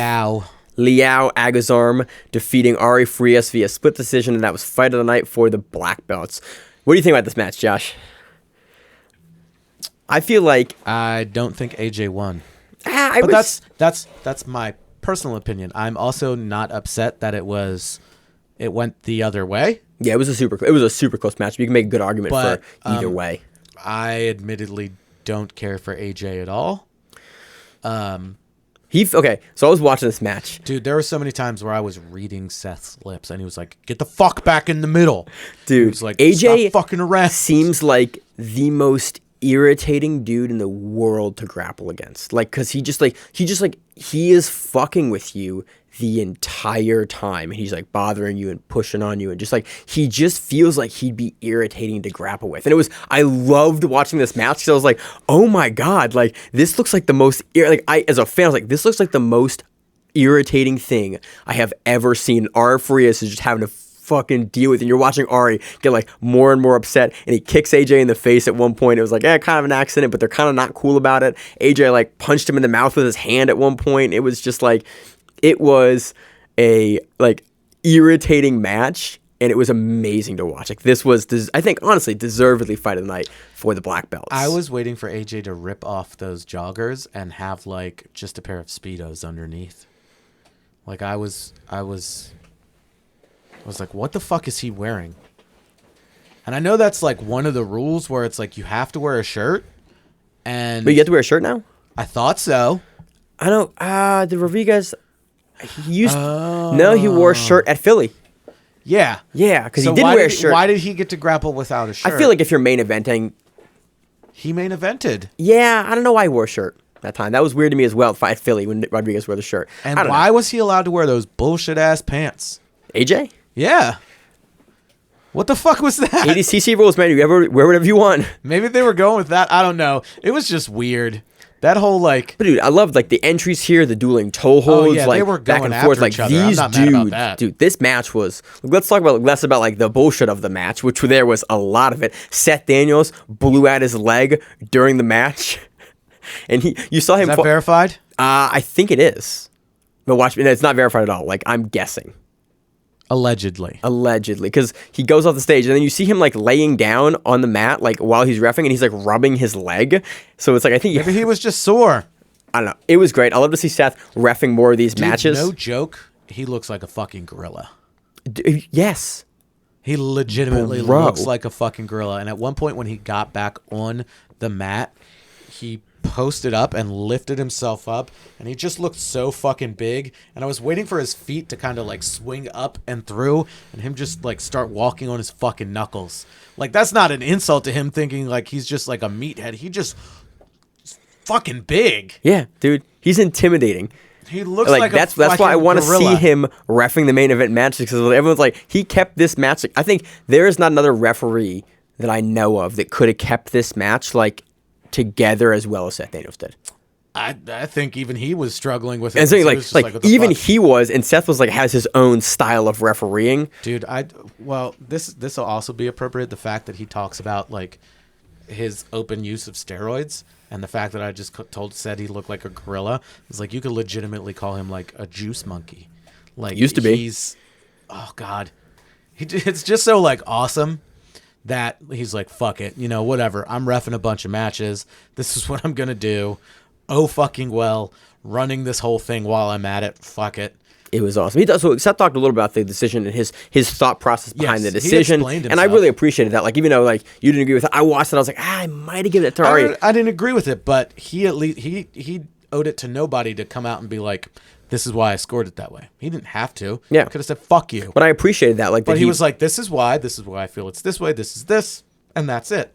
Liao Agazarm defeating Ari Frias via split decision, and that was fight of the night for the black belts. What do you think about this match, Josh? I feel like I don't think AJ won. But that's my personal opinion. I'm also not upset that it went the other way. Yeah, it was a super close match. You can make a good argument for either way. I admittedly don't care for AJ at all. Okay, so I was watching this match. Dude, there were so many times where I was reading Seth's lips and he was like, "Get the fuck back in the middle." Dude, he was like, AJ "Stop fucking around." Seems like the most irritating dude in the world to grapple against. Like, cause he is fucking with you the entire time, and he's like bothering you and pushing on you, and just like he just feels like he'd be irritating to grapple with. And I loved watching this match because I was like, oh my god, like this looks like the most as a fan, I was like, this looks like the most irritating thing I have ever seen. Ari Frias is just having to fucking deal with it. And you're watching Ari get like more and more upset, and he kicks AJ in the face at one point. It was like, kind of an accident, but they're kind of not cool about it. AJ like punched him in the mouth with his hand at one point. It was just like, it was a like irritating match, and it was amazing to watch. Like this was, I think, honestly, deservedly fight of the night for the black belts. I was waiting for AJ to rip off those joggers and have like just a pair of Speedos underneath. Like I was like, what the fuck is he wearing? And I know that's like one of the rules where it's like you have to wear a shirt. But you have to wear a shirt now? I thought so. I don't. Did Rodriguez? He used. No, he wore a shirt at Philly. Yeah. Yeah, because he didn't wear a shirt. Why did he get to grapple without a shirt? I feel like if you're main eventing. He main evented. Yeah, I don't know why he wore a shirt that time. That was weird to me as well. At Philly when Rodriguez wore the shirt. And why was he allowed to wear those bullshit ass pants? AJ? Yeah. What the fuck was that? 80cc rules, man. You ever wear whatever you want. Maybe they were going with that. I don't know. It was just weird. That whole like. But dude, I love like the entries here, the dueling toe holds, yeah, like they were back going and forth. after Like each other. these I'm not mad about that. dude, this match was. Let's talk about less about like the bullshit of the match, which there was a lot of it. Seth Daniels blew out his leg during the match, and you saw him. Is that verified? I think it is. But watch, it's not verified at all. Like I'm guessing. Allegedly, because he goes off the stage and then you see him like laying down on the mat like while he's reffing, and he's like rubbing his leg. So it's like I think maybe he was just sore. I don't know. It was great. I love to see Seth reffing more of these matches. No joke. He looks like a fucking gorilla. Yes. He legitimately looks like a fucking gorilla. And at one point when he got back on the mat, he posted up and lifted himself up, and he just looked so fucking big. And I was waiting for his feet to kind of like swing up and through, and him just like start walking on his fucking knuckles. Like that's not an insult to him thinking like he's just like a meathead. He just fucking big. Yeah, dude, he's intimidating. He looks like that's why I want to gorilla. see him reffing the main event match, because everyone's like, he kept this match. I think there is not another referee that I know of that could have kept this match like together as well as Seth Daniels did. I think even he was struggling with it. And so like even he was, and Seth was like has his own style of refereeing. Dude, this will also be appropriate. The fact that he talks about like his open use of steroids, and the fact that I just said he looked like a gorilla. It's like you could legitimately call him like a juice monkey. Like used to be. Oh god, it's just so like awesome that he's like, fuck it, whatever. I'm reffing a bunch of matches. This is what I'm gonna do. Oh fucking well, running this whole thing while I'm at it. Fuck it. It was awesome. So Seth talked a little about the decision and his thought process behind the decision, and I really appreciated that. Like even though like you didn't agree with it, I watched it. I was like, I might have given it to Ari. I didn't agree with it, but he at least he owed it to nobody to come out and be like, this is why I scored it that way. He didn't have to. Yeah, could have said fuck you. But I appreciated that. Like, but he was like, this is why I feel it's this way. This is this, and that's it.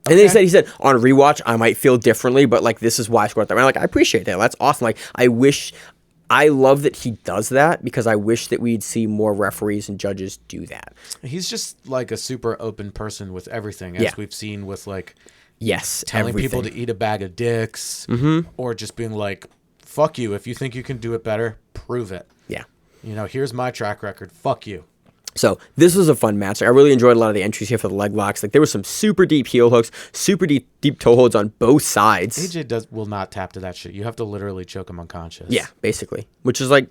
Okay. And then he said on rewatch I might feel differently, but like this is why I scored that way. I'm like, I appreciate that. That's awesome. Like I wish I love that he does that because I wish that we'd see more referees and judges do that. He's just like a super open person with everything, as we've seen with like telling people to eat a bag of dicks, or just being like, fuck you. If you think you can do it better, prove it. Yeah. You know, here's my track record. Fuck you. So this was a fun match. I really enjoyed a lot of the entries here for the leg locks. Like there were some super deep heel hooks, super deep toe holds on both sides. AJ will not tap to that shit. You have to literally choke him unconscious. Yeah, basically. Which is like,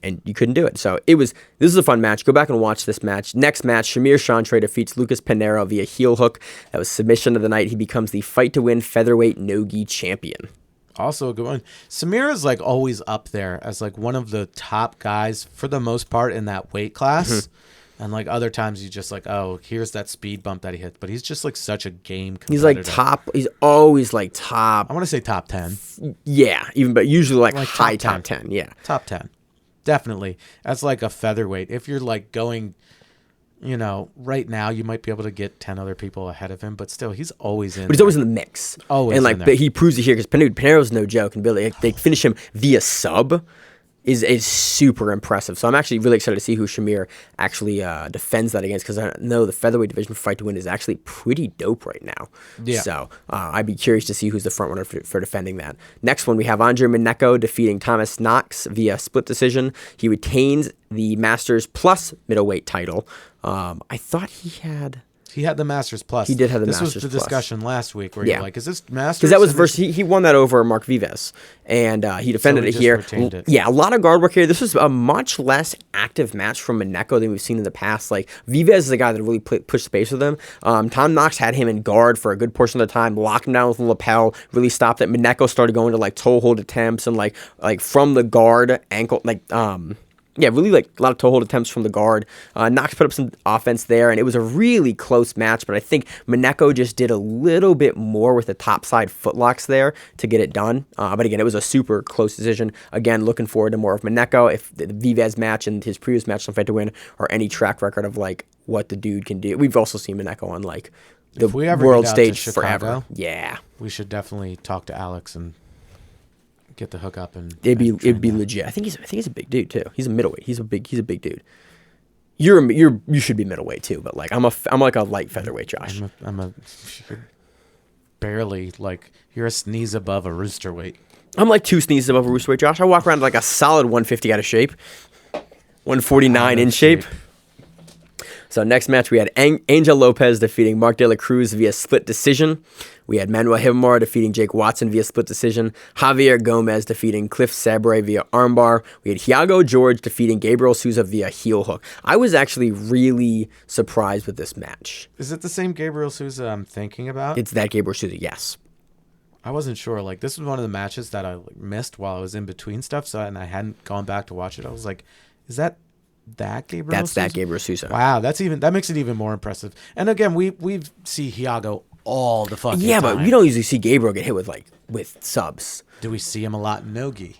and you couldn't do it. So this is a fun match. Go back and watch this match. Next match, Shamir Chantre defeats Lucas Pinheiro via heel hook. That was submission of the night. He becomes the fight to win featherweight no-gi champion. Also a good one. Samir is like always up there as like one of the top guys for the most part in that weight class. And like other times you just like, oh, here's that speed bump that he hit. But he's just like such a game competitor. He's like top. He's always like top. I want to say top 10. Yeah, but usually like high top 10. Yeah. Top 10. Definitely. As like a featherweight. If you're like going, you know, right now you might be able to get 10 other people ahead of him. But still, he's always in. But he's always in the mix. Always and like, in there. but he proves it here because Pinheiro's no joke. And Billy, they finish him via sub. Is super impressive. So I'm actually really excited to see who Shamir actually defends that against, because I know the featherweight division for Fight to Win is actually pretty dope right now. Yeah. So I'd be curious to see who's the front runner for defending that. Next one, we have Andre Mineko defeating Thomas Knox via split decision. He retains the Masters Plus middleweight title. I thought he had... He had the Masters Plus. He did have the Masters Plus. This was the discussion last week where you're like, is this Masters? Because that was versus, he won that over Mark Vives, and he defended it here. Yeah, a lot of guard work here. This was a much less active match from Mineko than we've seen in the past. Like, Vives is a guy that really pushed space with him. Tom Knox had him in guard for a good portion of the time, locked him down with the lapel, really stopped it. Mineko started going to like toe hold attempts and like from the guard ankle, yeah, really like a lot of toe hold attempts from the guard. Knox put up some offense there, and it was a really close match, but I think Mineko just did a little bit more with the topside footlocks there to get it done. But again, it was a super close decision. Again, looking forward to more of Mineko. If the Vives match and his previous match on Fight to Win are any track record of like what the dude can do. We've also seen Mineko on like the world stage forever. Yeah. We should definitely talk to Alex and get the hook up, and it'd be legit. I think he's a big dude too. He's a middleweight. He's a big dude. You should be middleweight too, but like I'm like a light featherweight, Josh. I'm barely like you're a sneeze above a rooster weight. I'm like 2 sneezes above a rooster weight, Josh. I walk around like a solid 150 out of shape, 149 in shape. So next match, we had Angel Lopez defeating Mark De La Cruz via split decision. We had Manuel Hibamara defeating Jake Watson via split decision. Javier Gomez defeating Cliff Sabre via armbar. We had Thiago George defeating Gabriel Souza via heel hook. I was actually really surprised with this match. Is it the same Gabriel Souza I'm thinking about? It's that Gabriel Souza, yes. I wasn't sure. Like, this was one of the matches that I missed while I was in between stuff, and I hadn't gone back to watch it. I was like, is that Gabriel That's Souza? that Gabriel Souza. Wow, that makes it even more impressive. And again, we see Thiago all the fucking time. But we don't usually see Gabriel get hit with subs. Do we see him a lot in no-gi?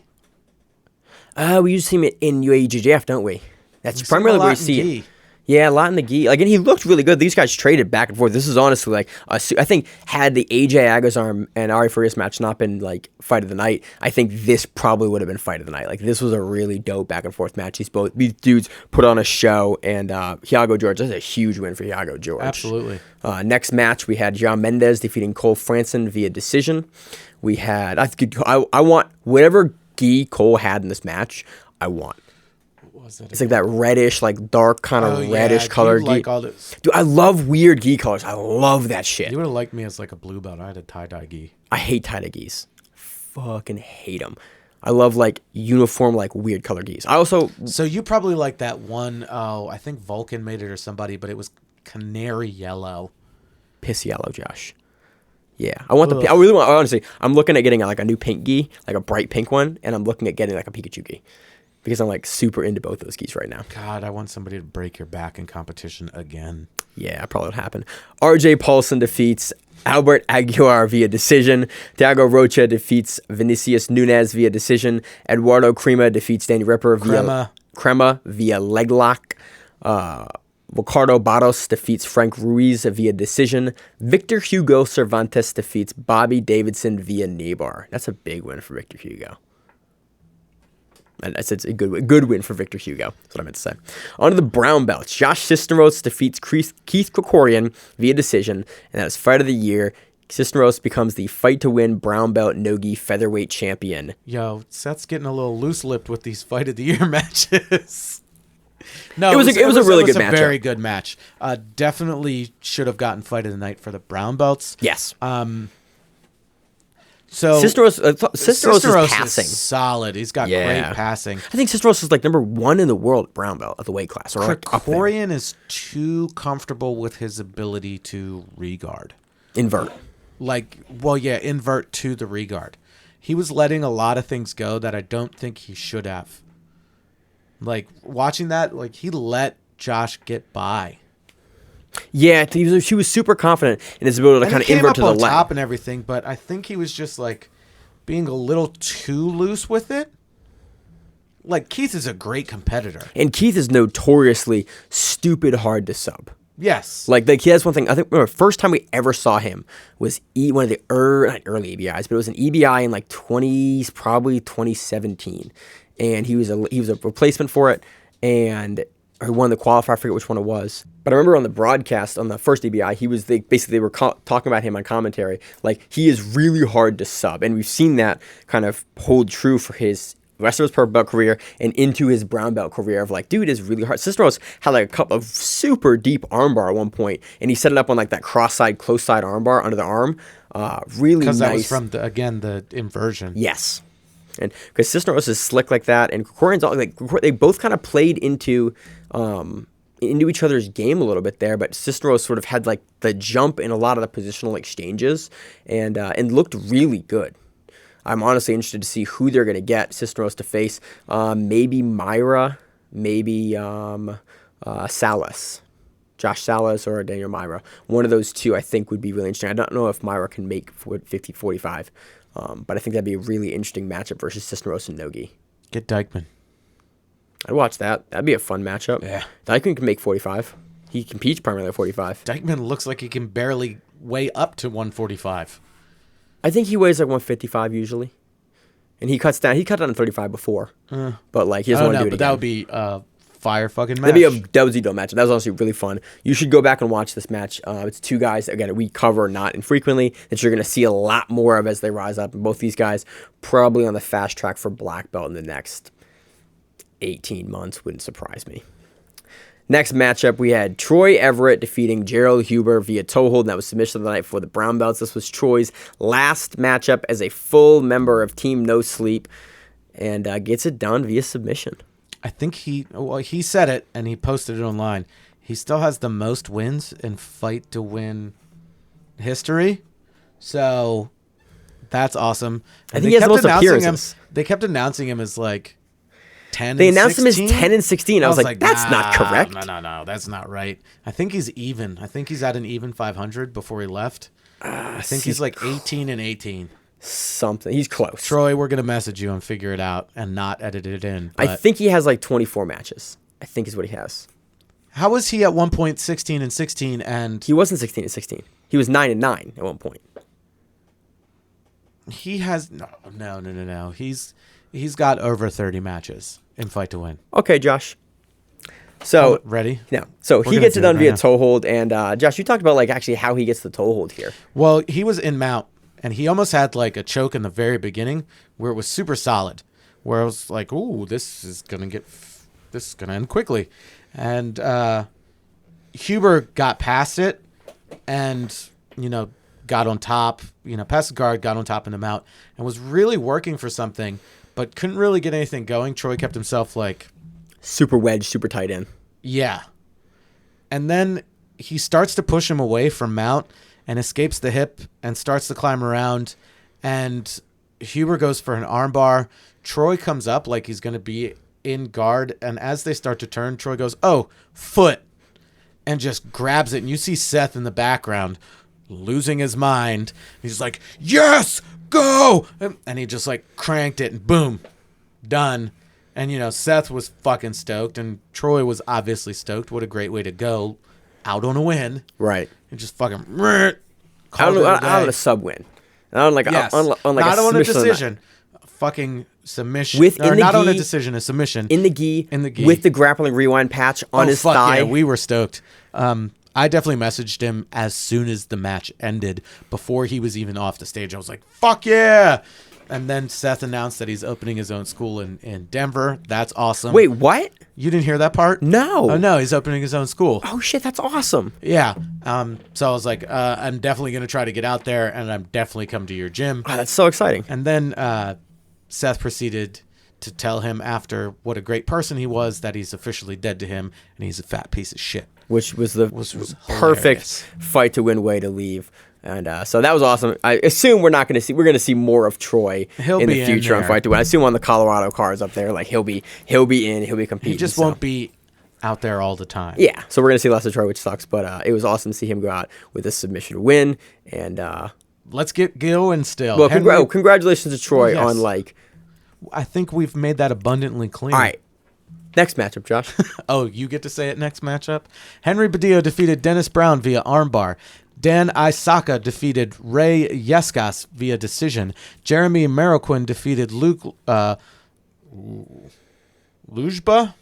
We usually see him in IBJJF, don't we? That's primarily where we see it. Yeah, a lot in the gi. Like, and he looked really good. These guys traded back and forth. This is honestly like I think had the AJ Agazarm and Ari Farias match not been like fight of the night, I think this probably would have been fight of the night. Like, this was a really dope back and forth match. These dudes put on a show, and Thiago George, that's a huge win for Thiago George. Absolutely. Next match, we had Jean Mendez defeating Cole Franson via decision. We had I want whatever gi Cole had in this match. I want. It's like that reddish, like dark kind of reddish color gi. Like all this. Dude, I love weird gi colors. I love that shit. You would have liked me as like a blue belt. I had a tie-dye gi. I hate tie-dye gis. Fucking hate them. I love like uniform, like weird color gis. I also... So you probably like that one, I think Vulcan made it or somebody, but it was canary yellow. Piss yellow, Josh. Yeah. I really want, honestly, I'm looking at getting like a new pink gi, like a bright pink one, and I'm looking at getting like a Pikachu gi. Because I'm like super into both those gis right now. God, I want somebody to break your back in competition again. Yeah, probably would happen. RJ Paulson defeats Albert Aguilar via decision. Thiago Rocha defeats Vinicius Nunez via decision. Eduardo Crema defeats Danny Ripper via leg lock. Ricardo Barros defeats Frank Ruiz via decision. Victor Hugo Cervantes defeats Bobby Davidson via knee bar. That's a big win for Victor Hugo. I said it's a good win for Victor Hugo. That's what I meant to say. On to the brown belts. Josh Cisneros defeats Keith Krikorian via decision, and that was fight of the year. Cisneros becomes the fight to win brown belt Nogi featherweight champion. Yo, Seth's getting a little loose-lipped with these fight of the year matches. No, it was a really good match. Very good match. Definitely should have gotten fight of the night for the brown belts. Yes. So Cisneros is passing. Is solid. He's got great passing. I think Cisneros is like number 1 in the world at brown belt at the weight class. Krikorian is too comfortable with his ability to regard. Invert. Invert to the regard. He was letting a lot of things go that I don't think he should have. Like, watching that, like, he let Josh get by. Yeah, she was super confident in his ability to kind of invert to the left. Top and everything, but I think he was just, like, being a little too loose with it. Like, Keith is a great competitor. And Keith is notoriously stupid hard to sub. Yes. Like he has one thing. I think the first time we ever saw him was one of the not early EBIs, but it was an EBI in like probably 2017. And he was a replacement for it, or won the qualifier. I forget which one it was. But I remember on the broadcast on the first EBI, they were talking about him on commentary. Like, he is really hard to sub, and we've seen that kind of hold true for his rest of his purple belt career and into his brown belt career. Of like, dude is really hard. Cisneros had like a couple of super deep armbar at one point, and he set it up on like that close side armbar under the arm. Really nice. Because that was from the inversion. Yes. And because Cisneros is slick like that, and Krikorian's they both kind of played into each other's game a little bit there, but Cisneros sort of had like the jump in a lot of the positional exchanges, and looked really good. I'm honestly interested to see who they're going to get Cisneros to face. Maybe Myra, maybe Salas. Josh Salas or Daniel Myra. One of those two I think would be really interesting. I don't know if Myra can make 50-45. But I think that'd be a really interesting matchup versus Cisneros and Nogi. Get Dykeman. I'd watch that. That'd be a fun matchup. Yeah. Dykeman can make 45. He competes primarily at 45. Dykeman looks like he can barely weigh up to 145. I think he weighs like 155 usually. And he cuts down. He cut down to 35 before. But like he doesn't want to do it again. That would be fire fucking match. That was a dope match. That was honestly really fun. You should go back and watch this match. It's two guys, again, we cover not infrequently, that you're going to see a lot more of as they rise up. And both these guys probably on the fast track for black belt in the next 18 months. Wouldn't surprise me. Next matchup, we had Troy Everett defeating Gerald Huber via toe hold, and that was submission of the night for the brown belts. This was Troy's last matchup as a full member of Team No Sleep, and gets it done via submission. I think he said it, and he posted it online. He still has the most wins in fight to win history. So that's awesome. I think he has the most appearances. They kept announcing him as like 10 They and announced 16? him as 10 and 16. I was like, that's not correct. No, that's not right. I think he's even. I think he's at an even 500 before he left. I think he's like 18 and 18. Something. He's close. Troy, we're going to message you and figure it out and not edit it in. I think he has like 24 matches. I think is what he has. How was he at one point 16 and 16 and... He wasn't 16 and 16. He was 9 and 9 at one point. He has... No. He's got over 30 matches in fight to win. Okay, Josh. So... ready? Yeah. So he gets it done via toe hold. And Josh, you talked about like actually how he gets the toe hold here. Well, he was in mount. And he almost had like a choke in the very beginning where it was super solid, where I was like, "Ooh, this is gonna end quickly," and Huber got past it, and got on top, past the guard, got on top in the mount, and was really working for something, but couldn't really get anything going. Troy kept himself like super wedged, super tight in. Yeah, and then he starts to push him away from mount. And escapes the hip and starts to climb around. And Huber goes for an armbar. Troy comes up like he's going to be in guard. And as they start to turn, Troy goes, "Oh, foot." And just grabs it. And you see Seth in the background losing his mind. He's like, "Yes, go." And he just like cranked it and boom, done. And, Seth was fucking stoked. And Troy was obviously stoked. What a great way to go out on a win. Right. And just fucking out on a sub win. Not on like, yes. on like not a on a decision. fucking submission. With- or in the not on a gi- decision, a submission. In the gi. In the gi. With the grappling rewind patch on his fuck thigh. yeah, we were stoked. I definitely messaged him as soon as the match ended, before he was even off the stage. I was like, fuck yeah. And then Seth announced that he's opening his own school in Denver. That's awesome. Wait, what? You didn't hear that part? No. Oh, no, he's opening his own school. Oh, shit, that's awesome. Yeah. So I was like, I'm definitely going to try to get out there, and I'm definitely come to your gym. Oh, that's so exciting. And then Seth proceeded to tell him after what a great person he was, that he's officially dead to him, and he's a fat piece of shit. Which was the was perfect hilarious. fight to win way to leave. And so that was awesome. I assume we're going to see more of Troy He'll in be the in future on there. Fight to Win. I assume on the Colorado cards up there, like he'll be in, he'll be competing. He just so. won't be out there all the time. Yeah, so we're going to see less of Troy, which sucks, but it was awesome to see him go out with a submission win. And Let's get going still. well, Henry, congratulations to Troy Yes. on like. I think we've made that abundantly clear. All right, next matchup, Josh. Oh, you get to say it next matchup? Henry Badillo defeated Dennis Brown via armbar. Dan Isaka defeated Ray Yescas via decision. Jeremy Marroquin defeated Luke Lujba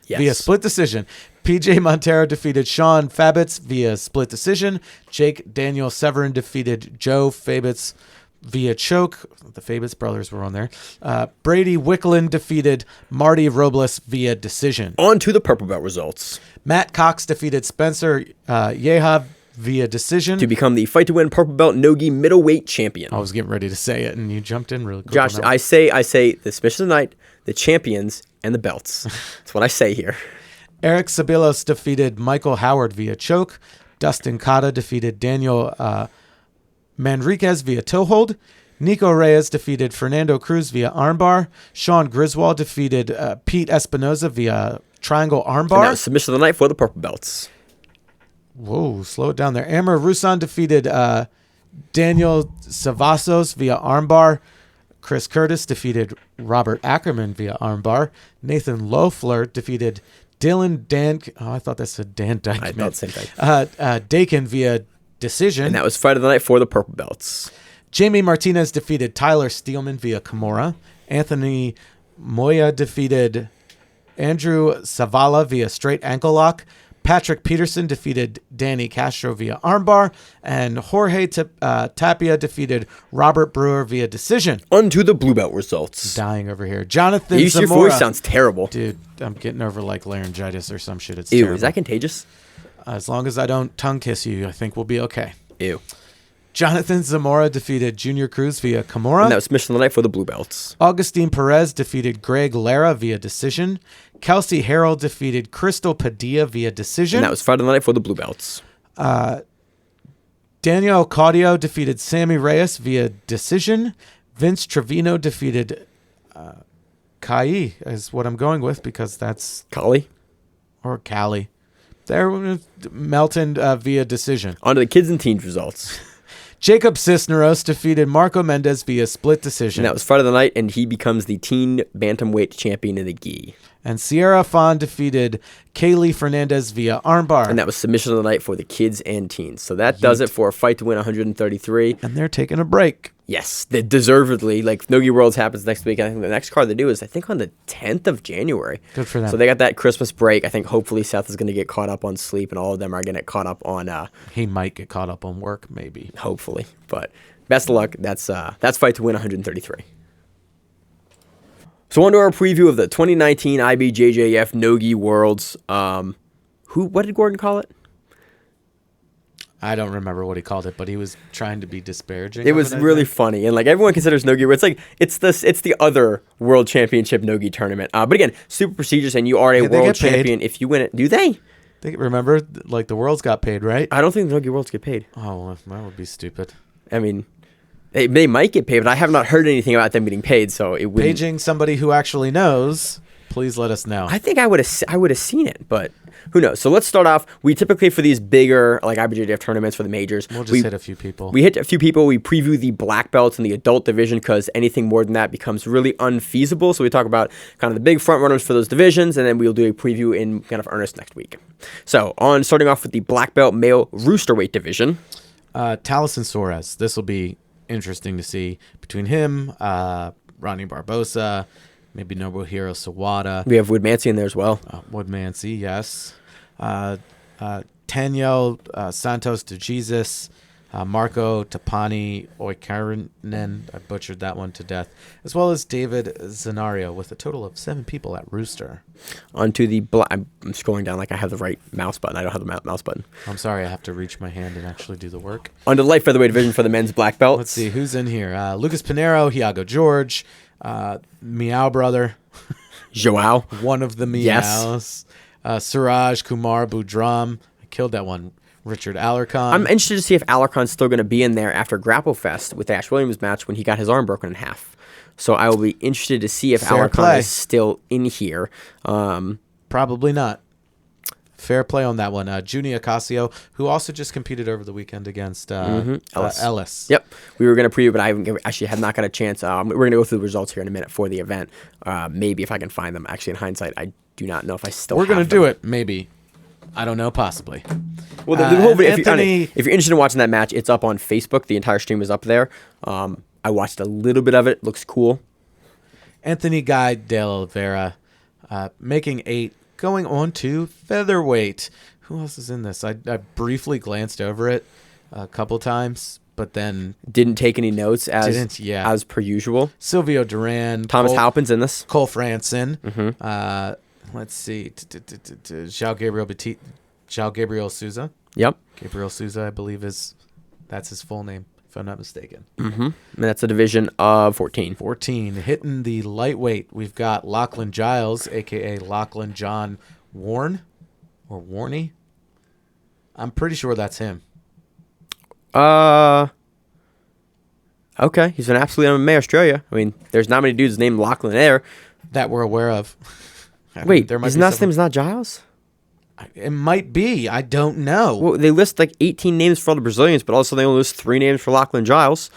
Yes. via split decision. PJ Montero defeated Sean Fabitz via split decision. Jake Daniel Severin defeated Joe Fabitz via choke. The Fabitz brothers were on there. Brady Wicklund defeated Marty Robles via decision. On to the purple belt results. Matt Cox defeated Spencer Yehav via decision. To become the Fight to Win purple belt Nogi middleweight champion. I was getting ready to say it, and you jumped in really quick. Josh, on that I say the submission of the night, the champions, and the belts. That's what I say here. Eric Sabilos defeated Michael Howard via choke. Dustin Cotta defeated Daniel Manriquez via toe hold. Nico Reyes defeated Fernando Cruz via armbar. Sean Griswold defeated Pete Espinoza via triangle And that armbar. was submission of the night for the purple belts. Whoa, slow it down there. Amber Rusan defeated Daniel Savassos via armbar. Chris Curtis defeated Robert Ackerman via armbar. Nathan Loeffler defeated Dylan I thought that said Dan Dykeman. I thought the same thing. Dakin via decision. And that was Fight of the Night for the purple belts. Jamie Martinez defeated Tyler Steelman via Kimura. Anthony Moya defeated Andrew Savala via straight ankle lock. Patrick Peterson defeated Danny Castro via armbar. And Jorge Tapia defeated Robert Brewer via decision. On to the blue belt results. Dying over here. Jonathan Your Zamora. voice sounds terrible. Dude, I'm getting over like laryngitis or some shit. It's Ew, terrible. is that contagious? As long as I don't tongue kiss you, I think we'll be okay. Ew. Jonathan Zamora defeated Junior Cruz via Kimura. And that was submission of the night for the blue belts. Augustine Perez defeated Greg Lara via decision. Kelsey Harrell defeated Crystal Padilla via decision. And that was Fight of the Night for the blue belts. Daniel Caudio defeated Sammy Reyes via decision. Vince Trevino defeated Kai is what I'm going with because that's Collie. or Cali. There, Melton via decision. On to the kids and teens results. Jacob Cisneros defeated Marco Mendez via split decision. And that was Fight of the Night, and he becomes the teen bantamweight champion in the gi. And Sierra Fon defeated Kaylee Fernandez via armbar. And that was submission of the night for the kids and teens. So that does it for Fight to Win 133. And they're taking a break. Yes, they deservedly. Like Nogi Worlds happens next week. I think the next card they do is on the 10th of January. Good for them. So they got that Christmas break. I think hopefully Seth is going to get caught up on sleep, and all of them are going to get caught up on. He might get caught up on work, maybe. Hopefully, but best of luck. That's Fight to Win 133. So on to our preview of the 2019 IBJJF Nogi Worlds. What did Gordon call it? I don't remember what he called it, but he was trying to be disparaging. It of was I really think. funny, and like everyone considers Nogi. It's the other World Championship Nogi tournament. But again, super procedures, and you are a Yeah, they world get paid. champion if you win it. Do they? Remember, like the worlds got paid, right? I don't think the Nogi Worlds get paid. Oh, well, that would be stupid. I mean, they might get paid, but I have not heard anything about them getting paid. So it would. Paging somebody who actually knows, please let us know. I think I would have seen it, but who knows? So let's start off. We typically, for these bigger like IBJJF tournaments for the majors, We'll just hit a few people. We hit a few people. We preview the black belts in the adult division because anything more than that becomes really unfeasible. So we talk about kind of the big front runners for those divisions, and then we'll do a preview in kind of earnest next week. So starting off with the black belt male roosterweight division. Taliesin Suarez. This will be interesting to see between him, Ronnie Barbosa, maybe Nobuhiro Sawada. We have Woodmansey in there as well. Woodmansey, yes. Tenyo Santos de Jesus, Marco Tapani Oikarinen, I butchered that one to death, as well as David Zanario, with a total of 7 people at Rooster. Onto the I'm scrolling down like I have the right mouse button. I don't have the mouse button. I'm sorry, I have to reach my hand and actually do the work. On the light featherweight division for the men's black belt. Let's see, who's in here? Lucas Pinheiro, Hiago George, Meow Brother. Joao. One of the Meows. Yes. Suraj Kumar Budram. I killed that one. Richard Alarcon. I'm interested to see if Alarcon's still going to be in there after Grapple Fest with the Ash Williams match when he got his arm broken in half. So I will be interested to see if Alarcon is still in here. Probably not. Fair play on that one. Junie Ocasio, who also just competed over the weekend against Ellis. Yep. We were going to preview, but I actually had not got a chance. We're going to go through the results here in a minute for the event. Maybe if I can find them. Actually, in hindsight, I do not know if I still have them. We're going to do it, maybe. I don't know, possibly. Well, the whole video, if you're interested in watching that match, it's up on Facebook. The entire stream is up there. I watched a little bit of it. Looks cool. Anthony Guy de Oliveira making 8, going on to featherweight. Who else is in this? I briefly glanced over it a couple times, but then didn't take any notes as per usual. Silvio Duran. Thomas Halpin's in this. Cole Franson. Mm-hmm. Let's see. João Gabriel Souza. Yep. Gabriel Souza, I believe that's his full name, if I'm not mistaken. Mm-hmm. And that's a division of 14. 14. Hitting the lightweight, we've got Lachlan Giles, a.k.a. Lachlan John Warne, or Warney. I'm pretty sure that's him. Okay. He's an absolute MMA Australia. I mean, there's not many dudes named Lachlan there. That we're aware of. Wait, his last name's not Giles? It might be. I don't know. Well, they list like 18 names for all the Brazilians, but also they only list 3 names for Lachlan Giles.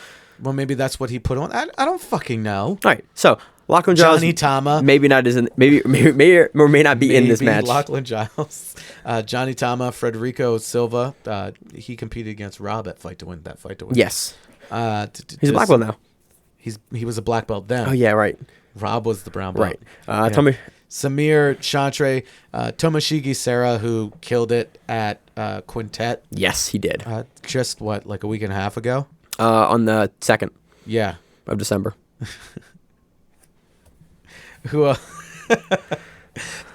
Well, maybe that's what he put on. I don't fucking know. All right, so Lachlan Giles, Johnny Tama, maybe not may or may not be in this match. Lachlan Giles, Johnny Tama, Frederico Silva. He competed against Rob at Fight to Win. That Fight to Win. Yes. He's a black belt now. He was a black belt then. Oh yeah, right. Rob was the brown belt. Right. Tell me. Samir Chantre, Tomoshige Serra, who killed it at Quintet. Yes, he did. Just like a week and a half ago? On the 2nd. Yeah. Of December. Who?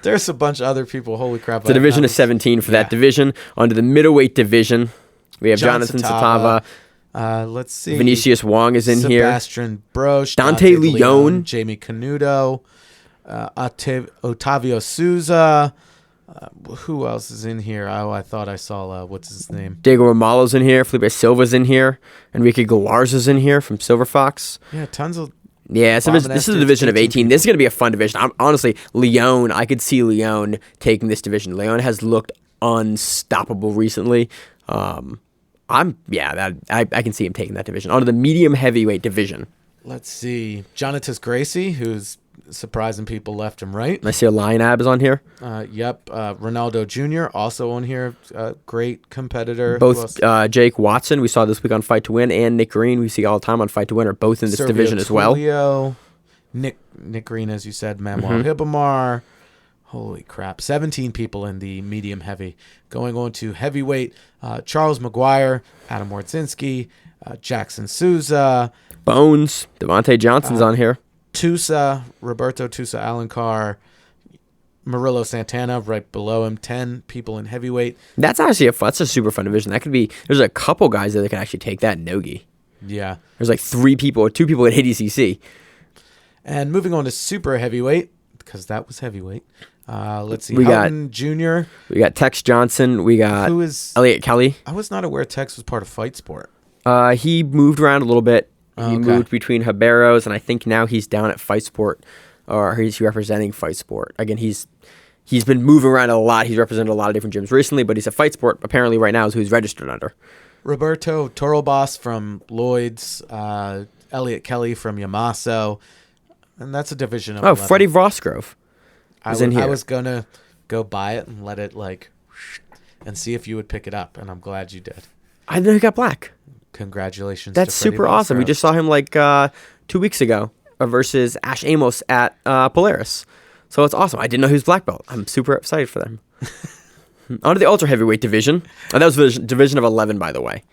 There's a bunch of other people. Holy crap. The division is 17 for that division. Onto the middleweight division. We have Jonathan Satava. Let's see. Vinicius Wong is in here. Sebastian Broch. Dante Leon. Jamie Canuto. Otavio Souza. Who else is in here? Oh, I thought I saw what's his name? Diego Romalo's in here. Felipe Silva's in here. Enrique Galarza's in here from Silver Fox. Yeah, tons of. Yeah, this is a division of 18. This is going to be a fun division. Honestly, Leon, I could see Leon taking this division. Leon has looked unstoppable recently. I can see him taking that division. Onto the medium heavyweight division. Let's see. Jonatas Gracie, who's surprising people left and right. I see a Lion Ab is on here. Yep. Ronaldo Jr. also on here. Great competitor. Both Jake Watson, we saw this week on Fight to Win, and Nick Green, we see all the time on Fight to Win, are both in this division as well. Nick Green, as you said, Manuel Hibamar. Holy crap. 17 people in the medium heavy. Going on to heavyweight, Charles McGuire, Adam Wardzinski, Jackson Souza. Bones, Devontae Johnson's on here. Roberto Tusa Alencar, Murillo Santana right below him. 10 people in heavyweight. That's actually that's a super fun division. That could be, there's a couple guys there that can actually take that Nogi. Yeah. There's like 3 people or 2 people at ADCC. And moving on to super heavyweight, because that was heavyweight. Let's see. Houghton Jr. We got Tex Johnson. We got Elliot Kelly. I was not aware Tex was part of Fight Sport. He moved around a little bit. He moved between Haberos, and I think now he's down at Fight Sport, or he's representing Fight Sport. Again, he's been moving around a lot. He's represented a lot of different gyms recently, but he's at Fight Sport apparently right now is who he's registered under. Roberto Torobos from Lloyd's, Elliot Kelly from Yamaso, and that's a division of 11. Freddie Rosgrove is in here. I was going to go buy it and let it and see if you would pick it up, and I'm glad you did. I know he got black. Congratulations. That's to Freddie super awesome. We Bosworth. just saw him like 2 weeks ago versus Ash Amos at Polaris. So it's awesome. I didn't know he was black belt. I'm super excited for them. On to the ultra heavyweight division. And that was the division of 11, by the way.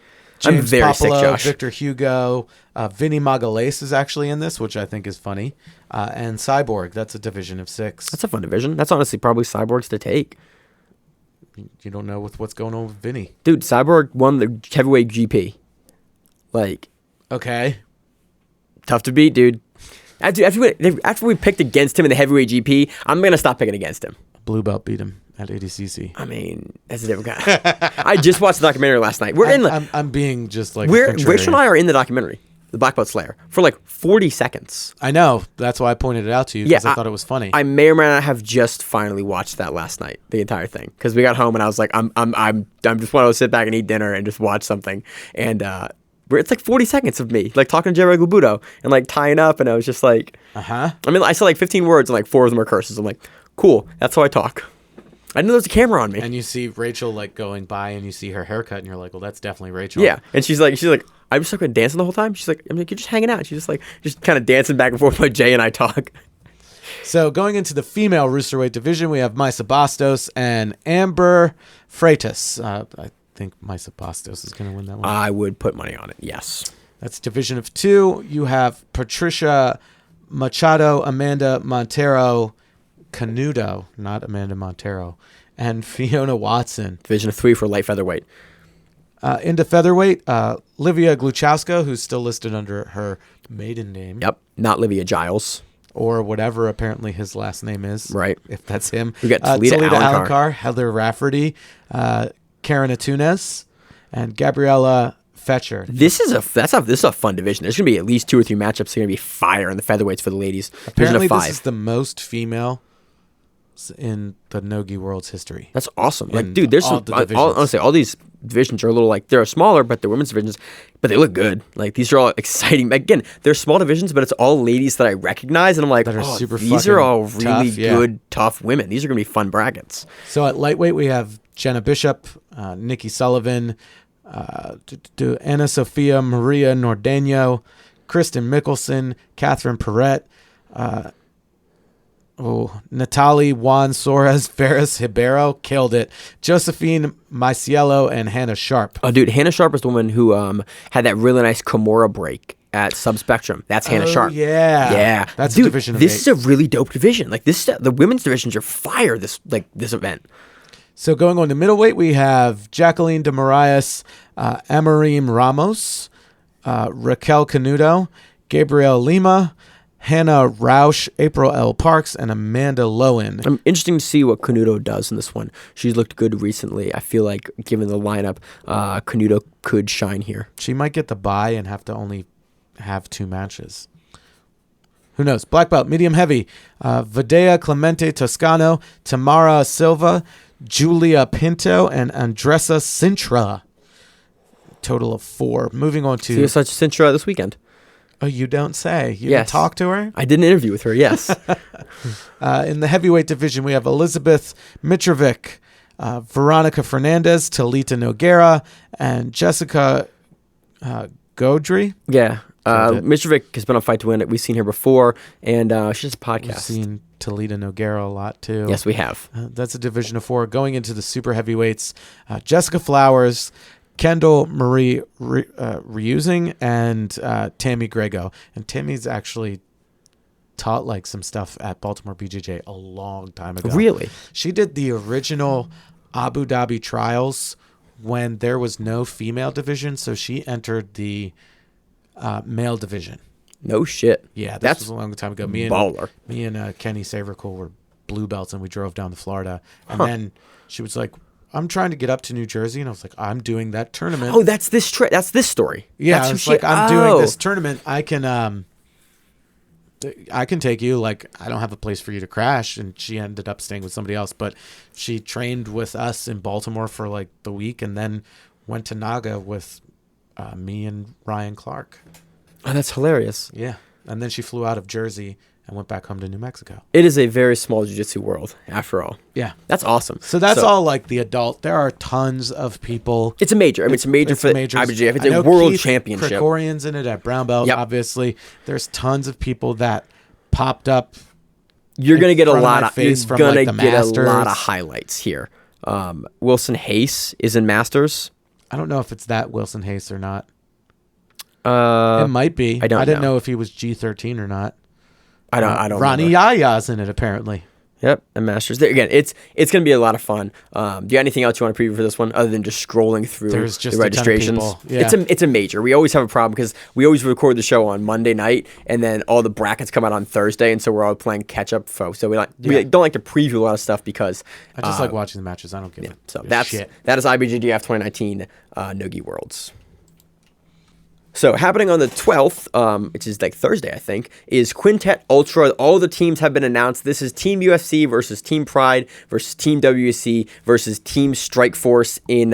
I'm James very sick, Popolo, Josh. Victor Hugo, Vinny Magalhaes is actually in this, which I think is funny. And Cyborg, that's a division of 6. That's a fun division. That's honestly probably Cyborg's to take. You don't know what's going on with Vinny. Dude, Cyborg won the heavyweight GP. Like, Okay. tough to beat, dude. After we picked against him in the heavyweight GP, I'm going to stop picking against him. Blue belt beat him at ADCC. I mean, that's a different guy. I just watched the documentary last night. I'm being just like Rachel and I are in the documentary, the Black Belt Slayer, for like 40 seconds. I know. That's why I pointed it out to you, because I thought it was funny. I may or may not have just finally watched that last night, the entire thing, because we got home and I was like, I'm just want to sit back and eat dinner and just watch something, and it's like 40 seconds of me like talking to Jerry Glabuto and like tying up, and I was just like, I mean, I said like 15 words and like 4 of them are curses. I'm like, cool, that's how I talk. I didn't know there was a camera on me. And you see Rachel like going by, and you see her haircut, and you're like, well, that's definitely Rachel. Yeah, and she's like, I'm just like dancing the whole time. She's like, I'm like, you're just hanging out. She's just like, just kind of dancing back and forth while Jay and I talk. So going into the female roosterweight division, we have Maisa Bastos and Amber Freitas. I think Maisa Bastos is going to win that one. I would put money on it. Yes. That's division of 2. You have Patricia Machado, Amanda Montero, Canudo, not Amanda Montero, and Fiona Watson. Division of 3 for light featherweight. Into featherweight, Livia Gluchowska, who's still listed under her maiden name. Yep. Not Livia Giles. Or whatever apparently his last name is. Right. If that's him. We got Talita Alencar. Heather Rafferty, Karen Atunes, and Gabriella Fetcher. This is a fun division. There's gonna be at least 2 or 3 matchups that are gonna be fire in the featherweights for the ladies. Apparently, division of 5. this is the most female in the Nogi World's history. That's awesome. Like, In dude, there's all some. the divisions. Honestly, all these divisions are a little like they're smaller, but they're women's divisions, but they look good. Like these are all exciting. Again, they're small divisions, but it's all ladies that I recognize, and I'm like, That are super these are all fucking really tough, yeah. good, tough women. These are gonna be fun brackets. So at lightweight, we have Jenna Bishop, Nikki Sullivan, Anna Sophia Maria Nordeño, Kristen Mickelson, Catherine Perrette, Natalie Juan Suarez Ferris Hibero, killed it. Josephine Maiciello and Hannah Sharp. Oh, dude, Hannah Sharp is the woman who had that really nice Kimura break at Subspectrum. That's Hannah Sharp. Yeah. That's dude, a division of this 8. is a really dope division. Like the women's divisions are fire. This event. So going on to middleweight, we have Jacqueline de Moraes, Amarim Ramos, Raquel Canudo, Gabrielle Lima, Hannah Rausch, April L. Parks, and Amanda Lowen. I'm interesting to see what Canudo does in this one. She's looked good recently. I feel like, given the lineup, Canudo could shine here. She might get the bye and have to only have 2 matches. Who knows? Black belt, medium heavy. Videa Clemente Toscano, Tamara Silva, Julia Pinto, and Andressa Sintra. Total of 4. Moving on to... See such Sintra this weekend. Oh, you don't say. You Yes. didn't talk to her? I did an interview with her, yes. In the heavyweight division, we have Elizabeth Mitrovic, Veronica Fernandez, Talita Noguera, and Jessica Godry. Yeah. Killed it. Mitrovic has been on Fight to Win. We've seen her before, and she has a podcast. We've seen Talita Noguera a lot, too. Yes, we have. That's a division of 4. Going into the super heavyweights, Jessica Flowers, Kendall Marie Reusing, and Tammy Grego. And Tammy's actually taught like some stuff at Baltimore BJJ a long time ago. Really? She did the original Abu Dhabi trials when there was no female division, so she entered the male division. No shit. Yeah, this That's was a long time ago. baller. Me and Kenny Savercool were blue belts, and we drove down to Florida. And then she was like, I'm trying to get up to New Jersey. And I was like, I'm doing that tournament. Oh, that's this story. Yeah, That's I who was she- like, I'm doing oh. this tournament. I can take you. Like, I don't have a place for you to crash. And she ended up staying with somebody else. But she trained with us in Baltimore for like the week, and then went to Naga with me and Ryan Clark. Oh, that's hilarious. Yeah. And then she flew out of Jersey and went back home to New Mexico. It is a very small jiu-jitsu world, after all. Yeah. That's awesome. So that's all like the adult. There are tons of people. It's a major. I mean, it's a major for IBJJF. It's a world championship. Krikorian's in it at brown belt, obviously. There's tons of people that popped up. You're going to get a lot of Masters. highlights here. Wilson Hayes is in Masters. I don't know if it's that Wilson Hayes or not. It might be. I didn't know if he was G13 or not. I don't. Ronnie Yaya's in it apparently. Yep, and Masters. There again, it's going to be a lot of fun. Do you have anything else you want to preview for this one, other than just scrolling through the registrations? Yeah. It's a major. We always have a problem because we always record the show on Monday night, and then all the brackets come out on Thursday, and so we're all playing catch up. So we don't like to preview a lot of stuff because I just like watching the matches. I don't give that is IBJJF 2019 Nogi Worlds. So happening on the 12th, which is like Thursday, I think, is Quintet Ultra. All the teams have been announced. This is Team UFC versus Team Pride versus Team WEC versus Team Strikeforce in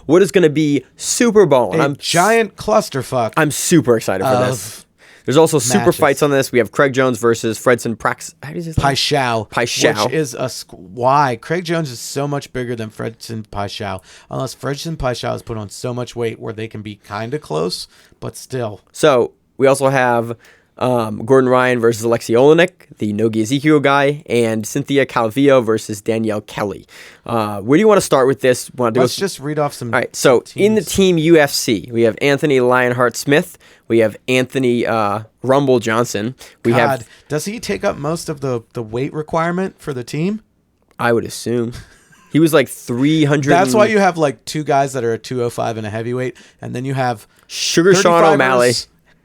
what is going to be Super Bowl. A giant clusterfuck. I'm super excited for this. There's also super fights on this. We have Craig Jones versus Fredson Paixão. Paixão. Which is why Craig Jones is so much bigger than Fredson Paixão. Unless Fredson Paixão has put on so much weight where they can be kind of close, but still. So we also have Gordon Ryan versus Alexei Olenek, the Nogi Ezekiel guy, and Cynthia Calvillo versus Danielle Kelly. Where do you want to start with this? Let's just read off some. All right, so teams. In the Team UFC, we have Anthony Lionheart Smith. We have Anthony Rumble Johnson. Does he take up most of the weight requirement for the team? I would assume. He was like 300. That's why you have like two guys that are a 205 and a heavyweight, and then you have Sugar Sean O'Malley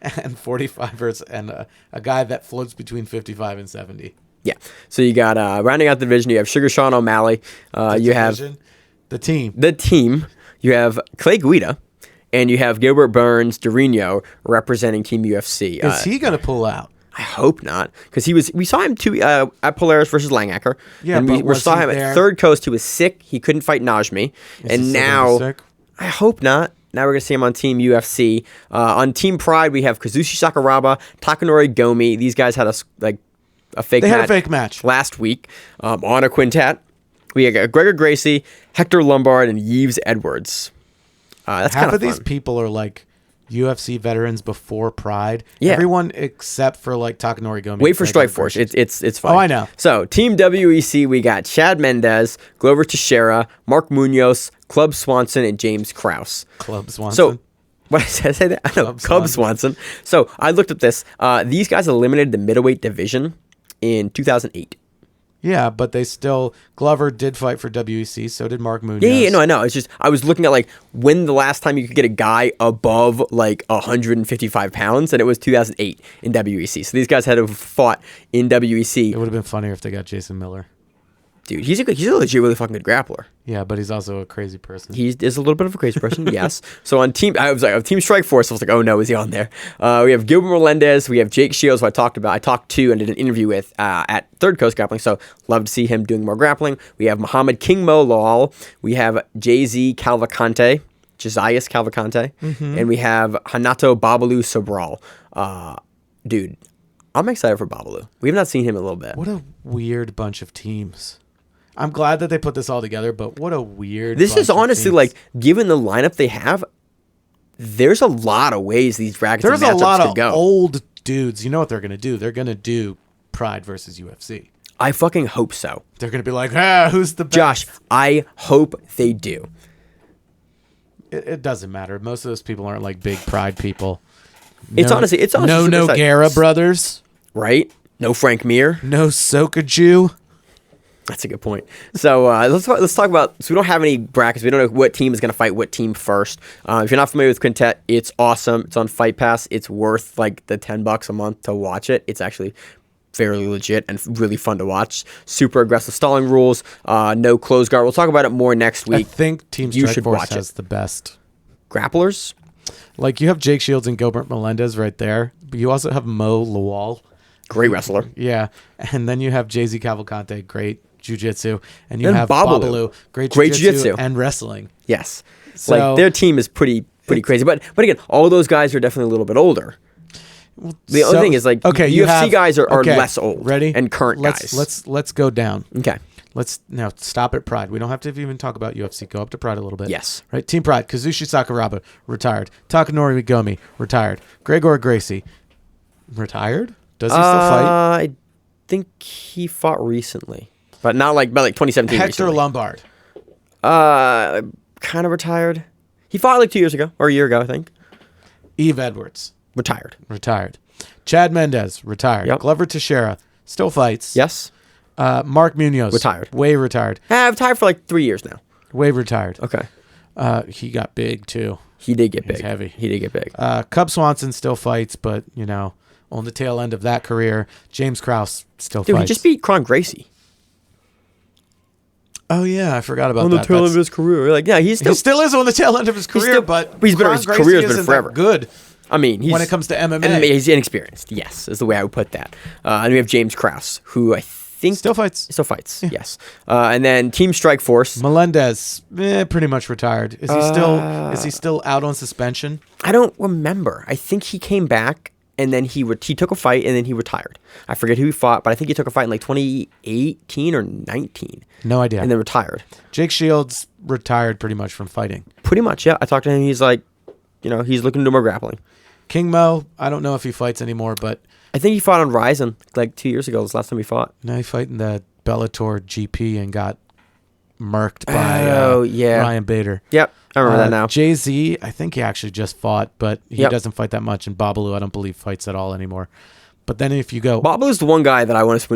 and 45ers and a guy that floats between 55 and 70. Yeah. So you got rounding out the division, you have Sugar Sean O'Malley. You have the team. You have Clay Guida. And you have Gilbert Burns Dorino representing Team UFC. Is he going to pull out? I hope not, because we saw him at Polaris versus Langacker. Yeah, and we saw him at Third Coast. He was sick. He couldn't fight Najmi. And now, I hope not. Now we're going to see him on Team UFC. On Team Pride, we have Kazushi Sakuraba, Takanori Gomi. These guys had a fake match. They had a fake match last week on a Quintet. We got Gregor Gracie, Hector Lombard, and Yves Edwards. That's half of fun. these people are like UFC veterans before Pride. Yeah. Everyone except for like Takanori Gomi. Wait for Strikeforce. It's fine. Oh, I know. So Team WEC, we got Chad Mendez, Glover Teixeira, Mark Munoz, Club Swanson, and James Krause. Club Swanson. So what did I say that? I know Club Swanson. So I looked at this. These guys eliminated the middleweight division in 2008. Yeah, but Glover did fight for WEC, so did Mark Munoz. Yeah, no, I know. It's just, I was looking at like when the last time you could get a guy above like 155 pounds, and it was 2008 in WEC. So these guys had to have fought in WEC. It would have been funnier if they got Jason Miller. Dude, he's a legit really fucking good grappler. Yeah, but he's also a crazy person. He is a little bit of a crazy person, yes. So on Team Strikeforce, I was like, oh no, is he on there? We have Gilbert Melendez, we have Jake Shields, who I talked to and did an interview with at Third Coast Grappling, so love to see him doing more grappling. We have Muhammad King Mo Lawal, we have Josias Cavalcante, and we have Hanato Babalu Sobral. Dude, I'm excited for Babalu. We have not seen him in a little bit. What a weird bunch of teams. I'm glad that they put this all together, but what a weird This bunch is honestly, of like, given the lineup they have, there's a lot of ways these brackets There's and a matchups lot could of go. old dudes. You know what they're going to do? They're going to do Pride versus UFC. I fucking hope so. They're going to be like, who's the best? Josh, I hope they do. It doesn't matter. Most of those people aren't like big Pride people. It's honestly no super Nogueira brothers. Right? No Frank Mir. No Sokaju. That's a good point. So let's talk about. So we don't have any brackets. We don't know what team is going to fight what team first. If you're not familiar with Quintet, it's awesome. It's on Fight Pass. It's worth like the $10 a month to watch it. It's actually fairly legit and really fun to watch. Super aggressive stalling rules. No close guard. We'll talk about it more next week. I think Team Strikeforce has the best grapplers. Like you have Jake Shields and Gilbert Melendez right there, but you also have Mo Lawal. Great wrestler. Yeah. And then you have Josias Cavalcante, great jiu-jitsu. And you have Babalu, great jiu-jitsu and wrestling. Yes. So, like their team is pretty crazy. But again, all those guys are definitely a little bit older. The only thing is like UFC guys are less old. Ready? And current guys. Let's go down. Okay. Let's now stop at Pride. We don't have to even talk about UFC. Go up to Pride a little bit. Yes. Right. Team Pride. Kazushi Sakuraba, retired. Takanori Migomi, retired. Gregor Gracie, retired. Does he still fight? I think he fought recently, but not like 2017. Hector recently. Lombard. Kind of retired. He fought like 2 years ago or a year ago, I think. Eve Edwards, Retired. Chad Mendez, retired. Yep. Glover Teixeira, still fights. Yes. Mark Munoz, Retired. Way retired. I've retired for like 3 years now. Way retired. Okay. He got big too. He did get big. He's heavy. He did get big. Cub Swanson still fights, but on the tail end of that career, James Krause still Dude, fights. he just beat Kron Gracie. Oh yeah, I forgot about on that. the tail end of his career. Like, yeah, he still is on the tail end of his career, but he's been his career's been forever. Good. I mean, when it comes to MMA, he's inexperienced. Yes, is the way I would put that. And we have James Krause, who I think still fights. Yeah. Yes. And then Team Strike Force. Melendez, pretty much retired. Is he still out on suspension? I don't remember. I think he came back and then he took a fight and then he retired. I forget who he fought, but I think he took a fight in like 2018 or 19. No idea. And then retired. Jake Shields retired pretty much from fighting. Pretty much, yeah. I talked to him. He's like, he's looking to do more grappling. King Mo, I don't know if he fights anymore, but I think he fought on Ryzen like 2 years ago. It was the last time he fought. No, he fought in the Bellator GP and got murked by Ryan Bader. Yep, I remember that now. Jay-Z, I think he actually just fought, but he doesn't fight that much. And Babalu, I don't believe fights at all anymore. But then if you go... Babalu's the one guy that I want to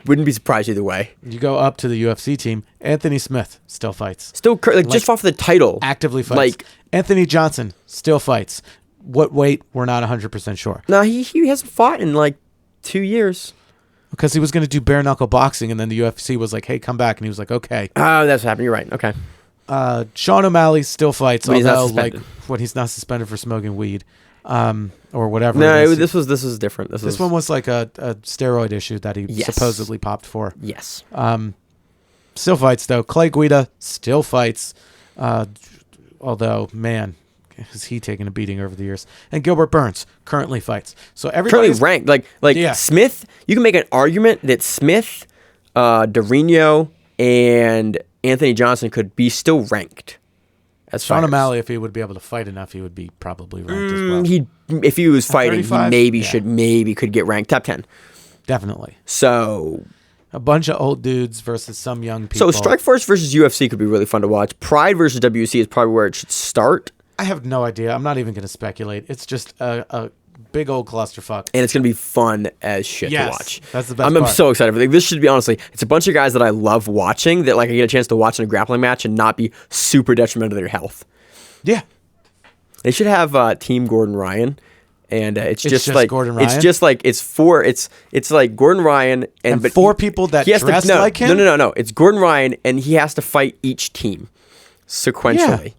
wouldn't be surprised either way. You go up to the UFC team, Anthony Smith still fights. Still, just fought for the title. Actively fights. Anthony Johnson still fights. What weight? We're not 100% sure. No, he hasn't fought in like 2 years. Because he was going to do bare knuckle boxing, and then the UFC was like, "Hey, come back," and he was like, "Okay." Oh, that's what happened. You're right. Okay. Sean O'Malley still fights, but although he's not suspended for smoking weed, or whatever. No, this was different. This one was like a steroid issue that he supposedly popped for. Yes. Still fights though. Clay Guida still fights, although man, has he taken a beating over the years? And Gilbert Burns currently fights. So everybody's currently ranked. Like Smith, you can make an argument that Smith, Dorino, and Anthony Johnson could be still ranked. As Sean O'Malley, if he would be able to fight enough, he would be probably ranked as well. If he was fighting, 35? he maybe could get ranked top 10. Definitely. So a bunch of old dudes versus some young So people. Strikeforce versus UFC could be really fun to watch. Pride versus WC is probably where it should start. I have no idea. I'm not even going to speculate. It's just a big old clusterfuck. And it's going to be fun as shit to watch. That's the best I'm so excited for this. This should be, honestly, it's a bunch of guys that I love watching that like I get a chance to watch in a grappling match and not be super detrimental to their health. Yeah. They should have Team Gordon Ryan. And it's just like Gordon Ryan? It's just like it's like Gordon Ryan and but four people that dress like him. No. It's Gordon Ryan and he has to fight each team sequentially. Yeah.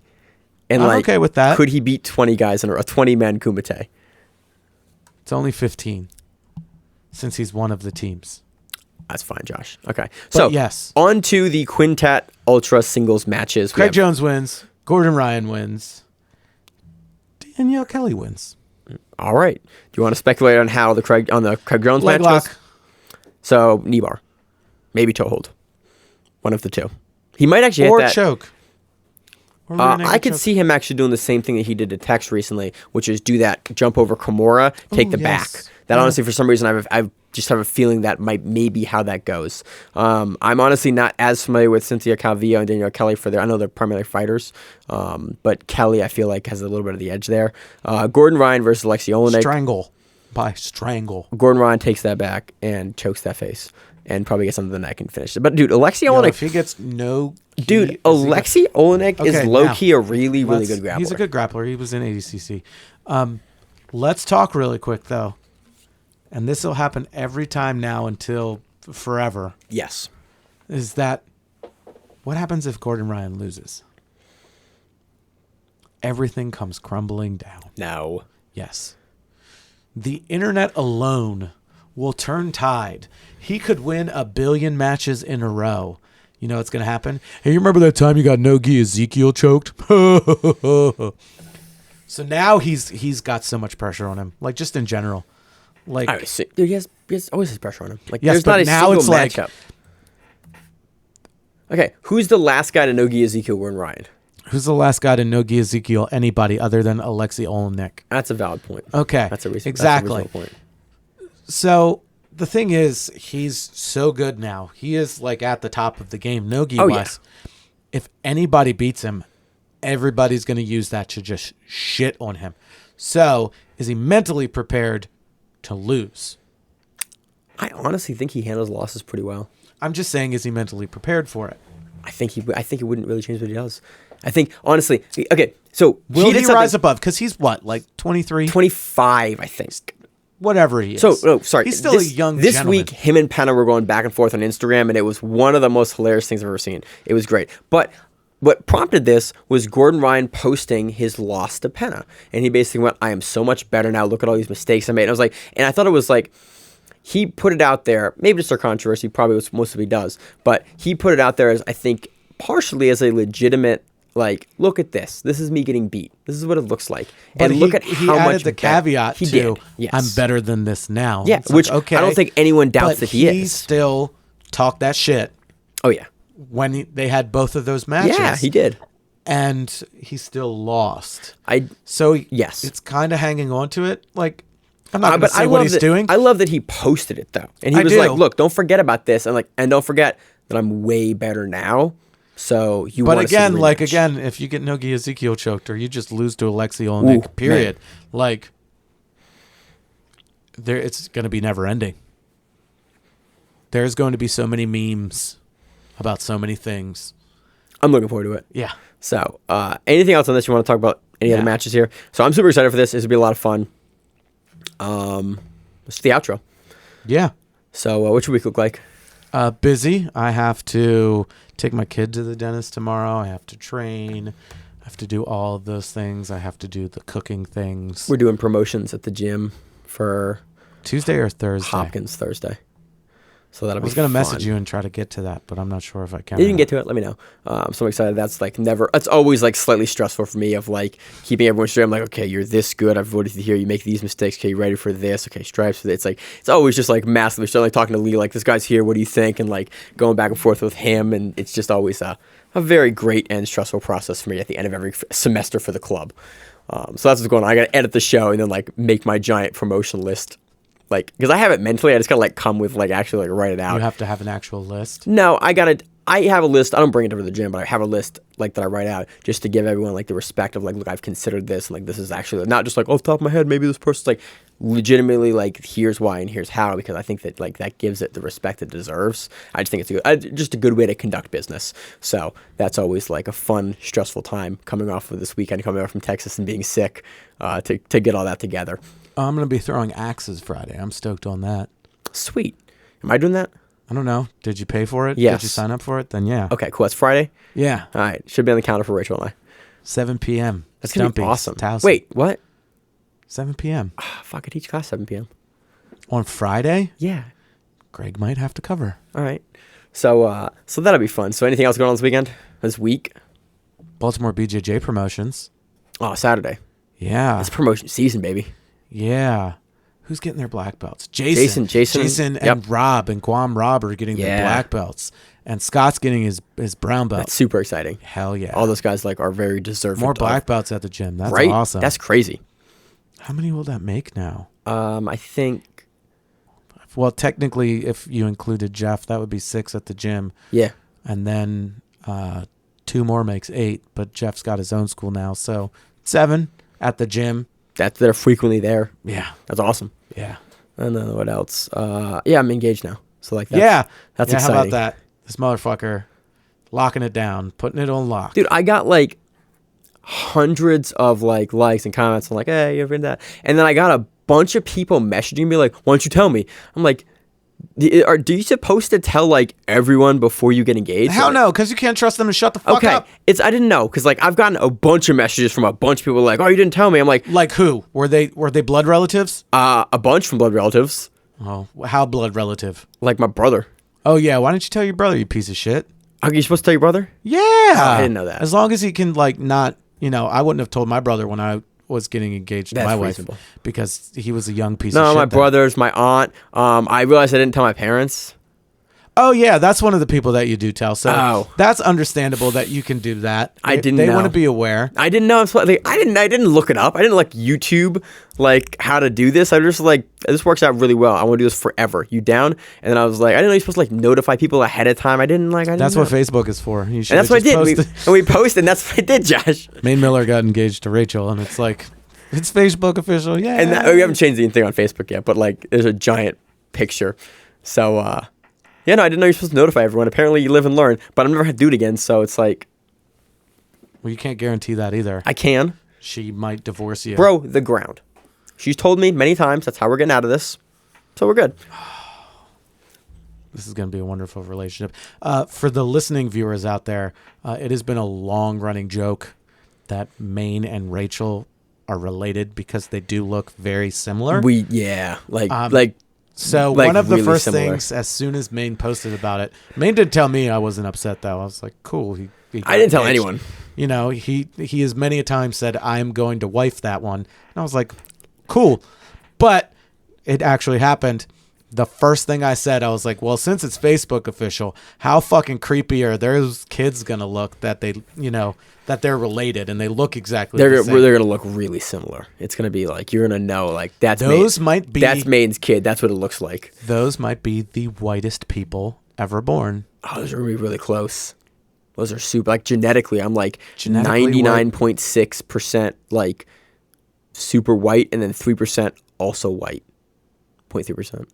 And I'm okay with that. Could he beat 20 guys in a row? 20-man Kumite. It's only 15 since he's one of the teams. That's fine, Josh. Okay. So yes, on to the Quintet Ultra singles matches. Craig Jones wins. Gordon Ryan wins. Danielle Kelly wins. All right. Do you want to speculate on how the Craig Jones leg match lock goes? So knee bar, maybe toe hold, one of the two. He might actually hit that choke. I could see him actually doing the same thing that he did to Tex recently, which is do that jump over Kimura, take the back. That honestly, for some reason, I just have a feeling that might maybe how that goes. I'm honestly not as familiar with Cynthia Calvillo and Danielle Kelly I know they're primarily fighters, but Kelly I feel like has a little bit of the edge there. Gordon Ryan versus Alexei Olenek. Strangle. Gordon Ryan takes that back and chokes that face. And probably gets under the neck and finish it. But dude, Alexei Olenek, if he gets Alexei Olenek is low key a really good grappler. He's a good grappler. He was in ADCC. Let's talk really quick though, and this will happen every time now until forever. Yes, is that what happens if Gordon Ryan loses? Everything comes crumbling down. No. Yes. The internet alone will turn tide. He could win 1 billion matches in a row. You know what's going to happen? Hey, you remember that time you got no-gi Ezekiel choked? So now he's got so much pressure on him, like just in general. Like, I see. Dude, he has always has pressure on him. Like, yes, there's but not a now single it's like- matchup. Okay, who's the last guy to no-gi Ezekiel Gordon Ryan? who's the last guy to no-gi Ezekiel anybody other than Alexei Olenek? That's a valid point. Okay. That's a reasonable exactly. point. So the thing is, he's so good now. He is like at the top of the game, no-gi Oh, wise. Yeah. If anybody beats him, everybody's going to use that to just shit on him. So is he mentally prepared to lose? I honestly think he handles losses pretty well. I'm just saying, is he mentally prepared for it? I think it wouldn't really change what he does. I think, honestly, okay, so Will he rise above? Because he's what, like 23? 25, I think. Whatever he is. So, no, sorry. He's still a young This gentleman. week, him and Penna were going back and forth on Instagram, and it was one of the most hilarious things I've ever seen. It was great. But what prompted this was Gordon Ryan posting his loss to Penna. And he basically went, I am so much better now. Look at all these mistakes I made. And I was like, and I thought it was like, he put it out there, maybe just for controversy, probably what most of he does, but he put it out there as, I think, partially as a legitimate, like, look at this. This is me getting beat. This is what it looks like. But and look at he how added much the caveat he to, did. Yes. I'm better than this now. Yeah, It's which like, okay, I don't think anyone doubts but that he he is. still talked that shit Oh, yeah. when they had both of those matches. Yeah, he did. And he still lost. Yes. It's kind of hanging on to it. Like, I'm not going to But say what he's doing. I love that he posted it, though. And he I was do. like, look, don't forget about this. And don't forget that I'm way better now. So you But want to see the again, rematch. if you get Nogi Ezekiel choked or you just lose to Alexei Olenek, period, like, it's going to be never ending. There's going to be so many memes about so many things. I'm looking forward to it. Yeah. So, anything else on this you want to talk about? Any other matches here? So I'm super excited for this. This will be a lot of fun. It's the outro. Yeah. So, what's your week look like? Busy. I have to take my kid to the dentist tomorrow. I have to train. I have to do all of those things. I have to do the cooking things. We're doing promotions at the gym for Tuesday or Thursday? Hopkins Thursday. So that'll be I was going to fun. message you and try to get to that, but I'm not sure if I can. You can get to it. Let me know. So I'm excited. That's like never. It's always like slightly stressful for me of like keeping everyone straight. I'm like, okay, you're this good. I've voted you here. You make these mistakes. Okay, you ready for this? Okay, stripes for this. It's like it's always just like massively stressful. Like talking to Lee, like this guy's here. What do you think? And like going back and forth with him, and it's just always a very great and stressful process for me at the end of every semester for the club. So that's what's going on. I got to edit the show and then like make my giant promotion list. Like, because I have it mentally, I just gotta like come with like actually like write it out. You have to have an actual list. No, I have a list. I don't bring it over to the gym, but I have a list like that I write out just to give everyone like the respect of like, look, I've considered this, and like this is actually not just like off the top of my head. Maybe this person's like legitimately like here's why and here's how, because I think that like that gives it the respect it deserves. I just think it's just a good way to conduct business. So that's always like a fun, stressful time coming off of this weekend, coming off from Texas and being sick, to get all that together. I'm going to be throwing axes Friday. I'm stoked on that. Sweet. Am I doing that? I don't know. Did you pay for it? Yes. Did you sign up for it? Then yeah. Okay, cool. That's Friday? Yeah. All right. Should be on the calendar for Rachel and I. 7 p.m. That's going to be Stumpy's, awesome. Towson. Wait, what? 7 p.m. Fuck, I teach class 7 p.m. On Friday? Yeah. Greg might have to cover. All right. So that'll be fun. So anything else going on this week? Baltimore BJJ promotions. Oh, Saturday. Yeah. It's promotion season, baby. Yeah. Who's getting their black belts? Jason Yep. and Rob and Guam Rob are getting their black belts. And Scott's getting his brown belt. That's super exciting. Hell yeah. All those guys like are very deserving. More black belts at the gym. That's right? awesome. That's crazy. How many will that make now? I think. Well, technically, if you included Jeff, that would be 6 at the gym. Yeah. And then 2 more makes 8. But Jeff's got his own school now. So 7 at the gym. They're frequently there. Yeah. That's awesome. Yeah. And then what else? Yeah, I'm engaged now. So like that's exciting. How about that? This motherfucker locking it down, putting it on lock. Dude, I got like hundreds of like likes and comments on like, hey, you ever been that? And then I got a bunch of people messaging me like, why don't you tell me? I'm like, do you supposed to tell like everyone before you get engaged? Hell no, because you can't trust them to shut the fuck up. I didn't know because like I've gotten a bunch of messages from a bunch of people like, oh, you didn't tell me. I'm like who? Were they blood relatives? A bunch from blood relatives. Oh, how blood relative? Like my brother. Oh yeah, why didn't you tell your brother, you piece of shit? Are you supposed to tell your brother? Yeah, I didn't know that. As long as he can like not, I wouldn't have told my brother when I was getting engaged to That's my reasonable. wife because he was a young piece of No, shit. my then. brothers, my aunt. I realized I didn't tell my parents. Oh yeah, that's one of the people that you do tell. So Oh. that's understandable that you can do that. I didn't They know. want to be aware. I didn't know. I didn't look it up. I didn't like YouTube like how to do this. I just like this works out really well. I want to do this forever. You down? And then I was like, I didn't know you're supposed to like notify people ahead of time. I didn't That's know. what Facebook is for. You should And that's what I did. posted. And we posted. And that's what I did, Josh. Maine Miller got engaged to Rachel, and it's like, it's Facebook official. Yeah. And we haven't changed anything on Facebook yet, but like there's a giant picture. So yeah, no, I didn't know you're supposed to notify everyone. Apparently you live and learn, but I've never had to do it again. So it's like Well, you can't guarantee that either. I can. She might divorce you. Bro, the ground. She's told me many times that's how we're getting out of this. So we're good. This is going to be a wonderful relationship. For the listening viewers out there, it has been a long-running joke that Maine and Rachel are related because they do look very similar. So Like one of the really first similar. things, as soon as Maine posted about it, Maine did tell me I wasn't upset though. I was like, cool. He I didn't tell engaged. anyone. You know, he has many a time said, I am going to wife that one. And I was like, cool. But it actually happened. The first thing I said, I was like, well, since it's Facebook official, how fucking creepy are those kids going to look that they, that they're related and they look exactly They're the same. they're gonna look really similar. It's gonna be like you're gonna know like that's Those Maine. might be That's Maine's kid. That's what it looks like. Those might be the whitest people ever born. Oh, those are gonna be really close. Those are super like genetically. I'm like Genetically 99.6% like super white, and then 3% also white. 0.3%.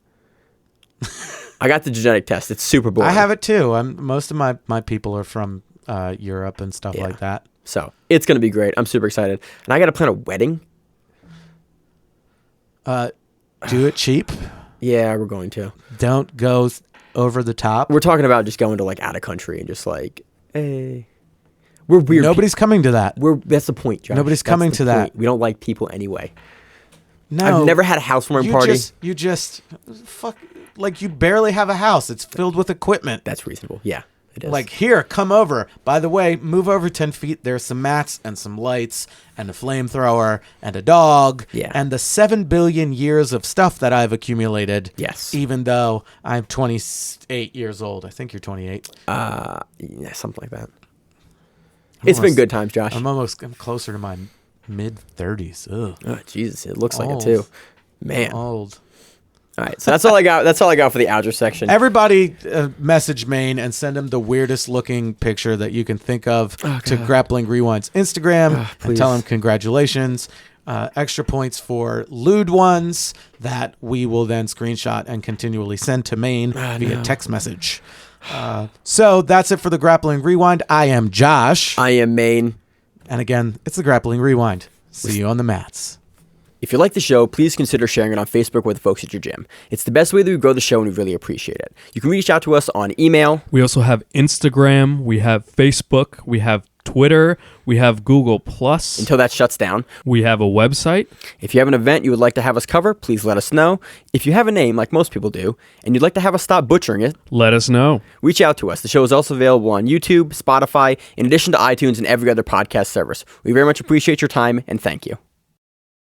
I got the genetic test. It's super boring. I have it too. Most of my people are from Europe and stuff like that. So it's gonna be great. I'm super excited, and I got to plan a wedding. Do it cheap. Yeah, we're going to. Don't go over the top. We're talking about just going to like out of country and just like, hey, we're weird. Nobody's coming to that. That's the point, Josh. Nobody's That's coming the to that. point. We don't like people anyway. No, I've never had a housewarming party. You just fuck. Like you barely have a house. It's filled with equipment. That's reasonable. Yeah, it is. Like here, come over. By the way, move over 10 feet. There's some mats and some lights and a flamethrower and a dog. Yeah. And the 7 billion years of stuff that I've accumulated. Yes. Even though I'm 28 years old. I think you're 28. Yeah, something like that. It's been good times, Josh. I'm closer to my mid 30s. Ugh. Oh, Jesus, it looks like it Old. too. Man. Old. All right, so that's all I got. That's all I got for the outro section. Everybody message Maine and send him the weirdest looking picture that you can think of to Grappling Rewind's Instagram and please. tell him congratulations. Extra points for lewd ones that we will then screenshot and continually send to Maine via text message. So that's it for the Grappling Rewind. I am Josh. I am Maine. And again, it's the Grappling Rewind. See you on the mats. If you like the show, please consider sharing it on Facebook with the folks at your gym. It's the best way that we grow the show, and we really appreciate it. You can reach out to us on email. We also have Instagram. We have Facebook. We have Twitter. We have Google Plus. Until that shuts down. We have a website. If you have an event you would like to have us cover, please let us know. If you have a name, like most people do, and you'd like to have us stop butchering it, Let us know. reach out to us. The show is also available on YouTube, Spotify, in addition to iTunes and every other podcast service. We very much appreciate your time, and thank you.